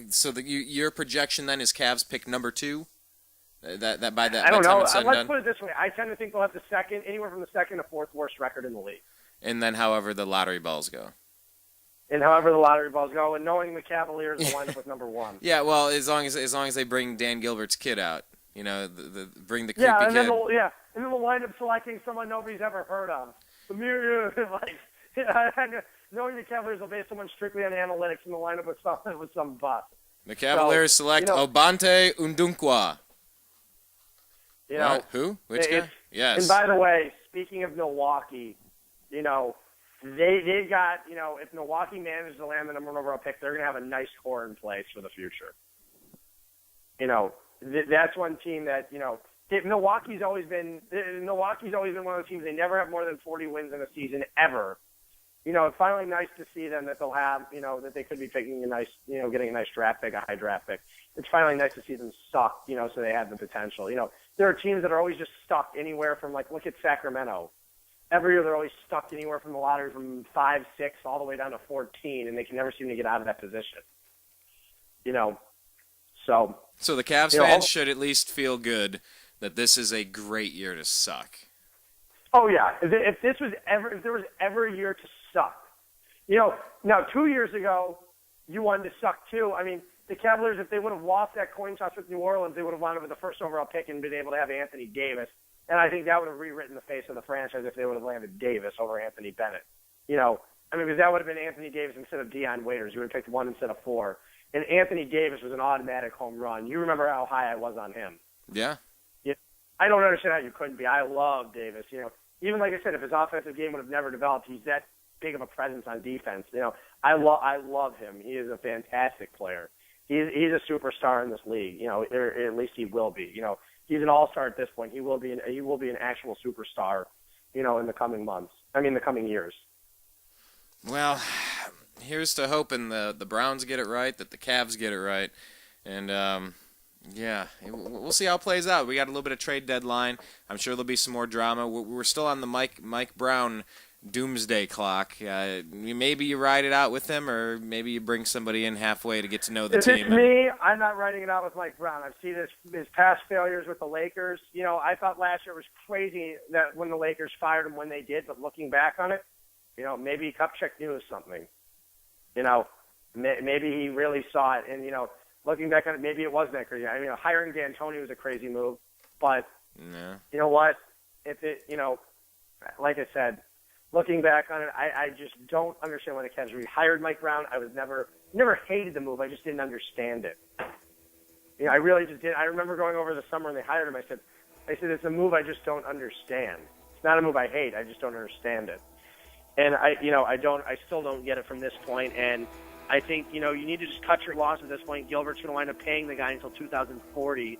so your projection then is Cavs pick number 2? That by that. I don't know. Let's put it this way. I tend to think they'll have anywhere from the 2nd to 4th worst record in the league. And then however the lottery balls go. And knowing the Cavaliers will wind up with number 1. Yeah, well, as long as they bring Dan Gilbert's kid out, bring the creepy kid. And then they'll wind up selecting someone nobody's ever heard of. Knowing the Cavaliers will base someone strictly on analytics, and they'll wind up with some bust. The Cavaliers select Obante Undunkwa. What? Who? Which guy? Yes. And by the way, speaking of Milwaukee, they've got, if Milwaukee manages to land the number 1 overall pick, they're going to have a nice core in place for the future. That's one team that, Milwaukee's always been one of those teams. They never have more than 40 wins in a season ever. It's finally nice to see them that they'll have, that they could be picking a nice, getting a nice draft pick, a high draft pick. It's finally nice to see them stuck, so they have the potential. There are teams that are always just stuck anywhere from, look at Sacramento. Every year they're always stuck anywhere from the lottery from 5, 6, all the way down to 14, and they can never seem to get out of that position. So the Cavs fans should at least feel good that this is a great year to suck. Oh yeah, if there was ever a year to suck, now 2 years ago, you wanted to suck too. The Cavaliers, if they would have lost that coin toss with New Orleans, they would have wound up with the 1st overall pick and been able to have Anthony Davis. And I think that would have rewritten the face of the franchise if they would have landed Davis over Anthony Bennett. Because that would have been Anthony Davis instead of Deion Waiters. You would have picked 1 instead of 4. And Anthony Davis was an automatic home run. You remember how high I was on him. Yeah. I don't understand how you couldn't be. I love Davis. Even like I said, if his offensive game would have never developed, he's that big of a presence on defense. I love him. He is a fantastic player. He's a superstar in this league. Or at least he will be. He's an all-star at this point. He will be an actual superstar. In the coming months. The coming years. Well, here's to hoping the Browns get it right, that the Cavs get it right, and we'll see how it plays out. We got a little bit of trade deadline. I'm sure there'll be some more drama. We're still on the Mike Brown doomsday clock. Maybe you ride it out with him, or maybe you bring somebody in halfway to get to know the team. If it's me, I'm not riding it out with Mike Brown. I've seen his past failures with the Lakers. I thought last year was crazy that when the Lakers fired him when they did, but looking back on it, maybe Kupchak knew something. Maybe he really saw it, and looking back on it, maybe it was that crazy. Hiring D'Antoni was a crazy move, but you know what? If it, like I said, looking back on it, I just don't understand why the Cavs rehired Mike Brown. I was never hated the move. I just didn't understand it. You know, I really just did. I remember going over the summer and they hired him. I said, it's a move I just don't understand. It's not a move I hate. I just don't understand it. And I still don't get it from this point. And I think, you need to just cut your loss at this point. Gilbert's going to wind up paying the guy until 2040.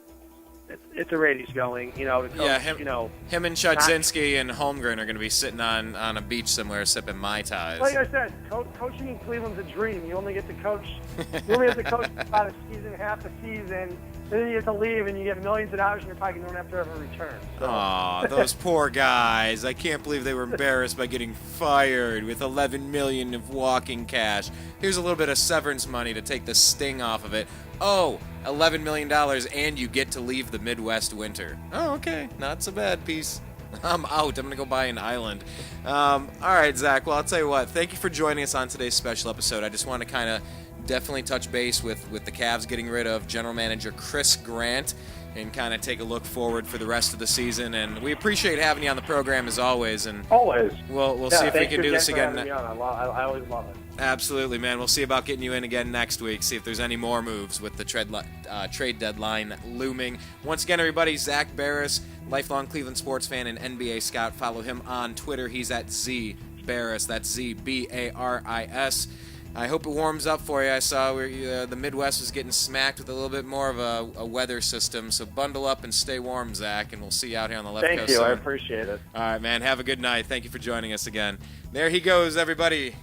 It's the rate he's going, to coach, him and Chudzinski and Holmgren are going to be sitting on a beach somewhere sipping Mai Tais. Like I said, coaching in Cleveland's a dream. You only get to coach about a season, half a season, then you get to leave and you get millions of dollars in your pocket and don't have to ever return. So. Aw, those poor guys. I can't believe they were embarrassed by getting fired with $11 million of walking cash. Here's a little bit of severance money to take the sting off of it. Oh, $11 million and you get to leave the Midwest winter. Oh, okay. Not so bad, peace. I'm out. I'm going to go buy an island. All right, Zach. Well, I'll tell you what. Thank you for joining us on today's special episode. I just want to kind of definitely touch base with the Cavs getting rid of general manager Chris Grant and kind of take a look forward for the rest of the season. And we appreciate having you on the program as always. And always. We'll see if we can do this again. I always love it. Absolutely, man. We'll see about getting you in again next week. See if there's any more moves with the trade deadline looming. Once again, everybody, Zak Baris, lifelong Cleveland sports fan and NBA scout. Follow him on Twitter. He's at Z Baris. That's ZBARIS. I hope it warms up for you. I saw the Midwest was getting smacked with a little bit more of a weather system. So bundle up and stay warm, Zach, and we'll see you out here on the left coast. Thank you. I appreciate it. All right, man. Have a good night. Thank you for joining us again. There he goes, everybody.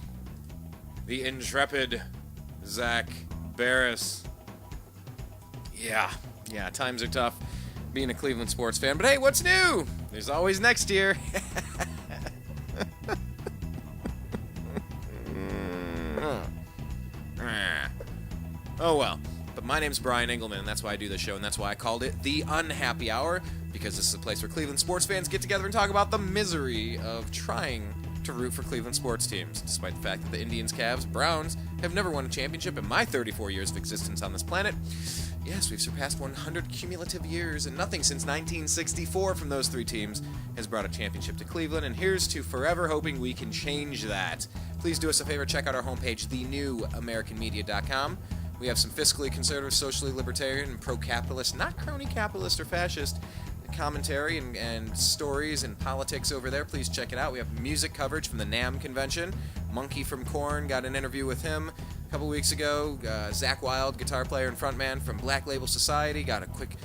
The intrepid Zak Baris. Yeah, times are tough being a Cleveland sports fan. But hey, what's new? There's always next year. Oh well. But my name's Brian Engelman, and that's why I do this show, and that's why I called it The Unhappy Hour, because this is a place where Cleveland sports fans get together and talk about the misery of trying to root for Cleveland sports teams, despite the fact that the Indians, Cavs, Browns have never won a championship in my 34 years of existence on this planet. Yes, we've surpassed 100 cumulative years, and nothing since 1964 from those three teams has brought a championship to Cleveland, and here's to forever hoping we can change that. Please do us a favor, check out our homepage, thenewamericanmedia.com. We have some fiscally conservative, socially libertarian, and pro-capitalist, not crony capitalist or fascist, commentary and stories and politics over there. Please check it out. We have music coverage from the NAMM convention. Monkey from Korn, got an interview with him a couple weeks ago. Zach Wild, guitar player and frontman from Black Label Society, got a quick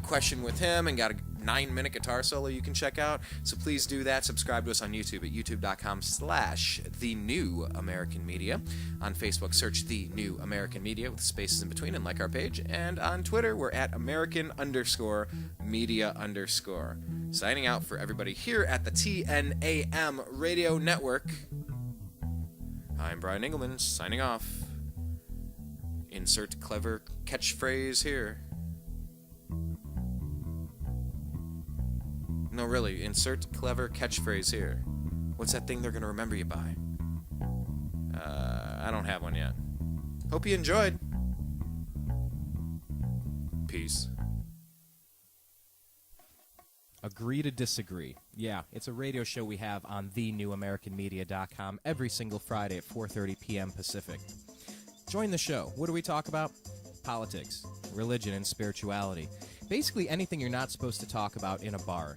question with him and got a 9-minute guitar solo you can check out. So please do that. Subscribe to us on YouTube at youtube.com/thenewamericanmedia. On Facebook, search The New American Media with spaces in between and like our page. And on Twitter, we're at American_media_. Signing out for everybody here at the TNAM Radio Network. I'm Brian Engelman, signing off. Insert clever catchphrase here. No, really, insert clever catchphrase here. What's that thing they're going to remember you by? I don't have one yet. Hope you enjoyed. Peace. Agree to disagree. Yeah, it's a radio show we have on thenewamericanmedia.com every single Friday at 4:30 p.m. Pacific. Join the show. What do we talk about? Politics, religion, and spirituality. Basically anything you're not supposed to talk about in a bar.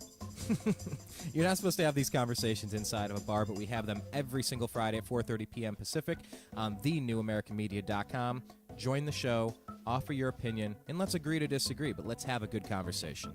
You're not supposed to have these conversations inside of a bar, but we have them every single Friday at 4:30 p.m. Pacific on thenewamericanmedia.com. Join the show, offer your opinion, and let's agree to disagree, but let's have a good conversation.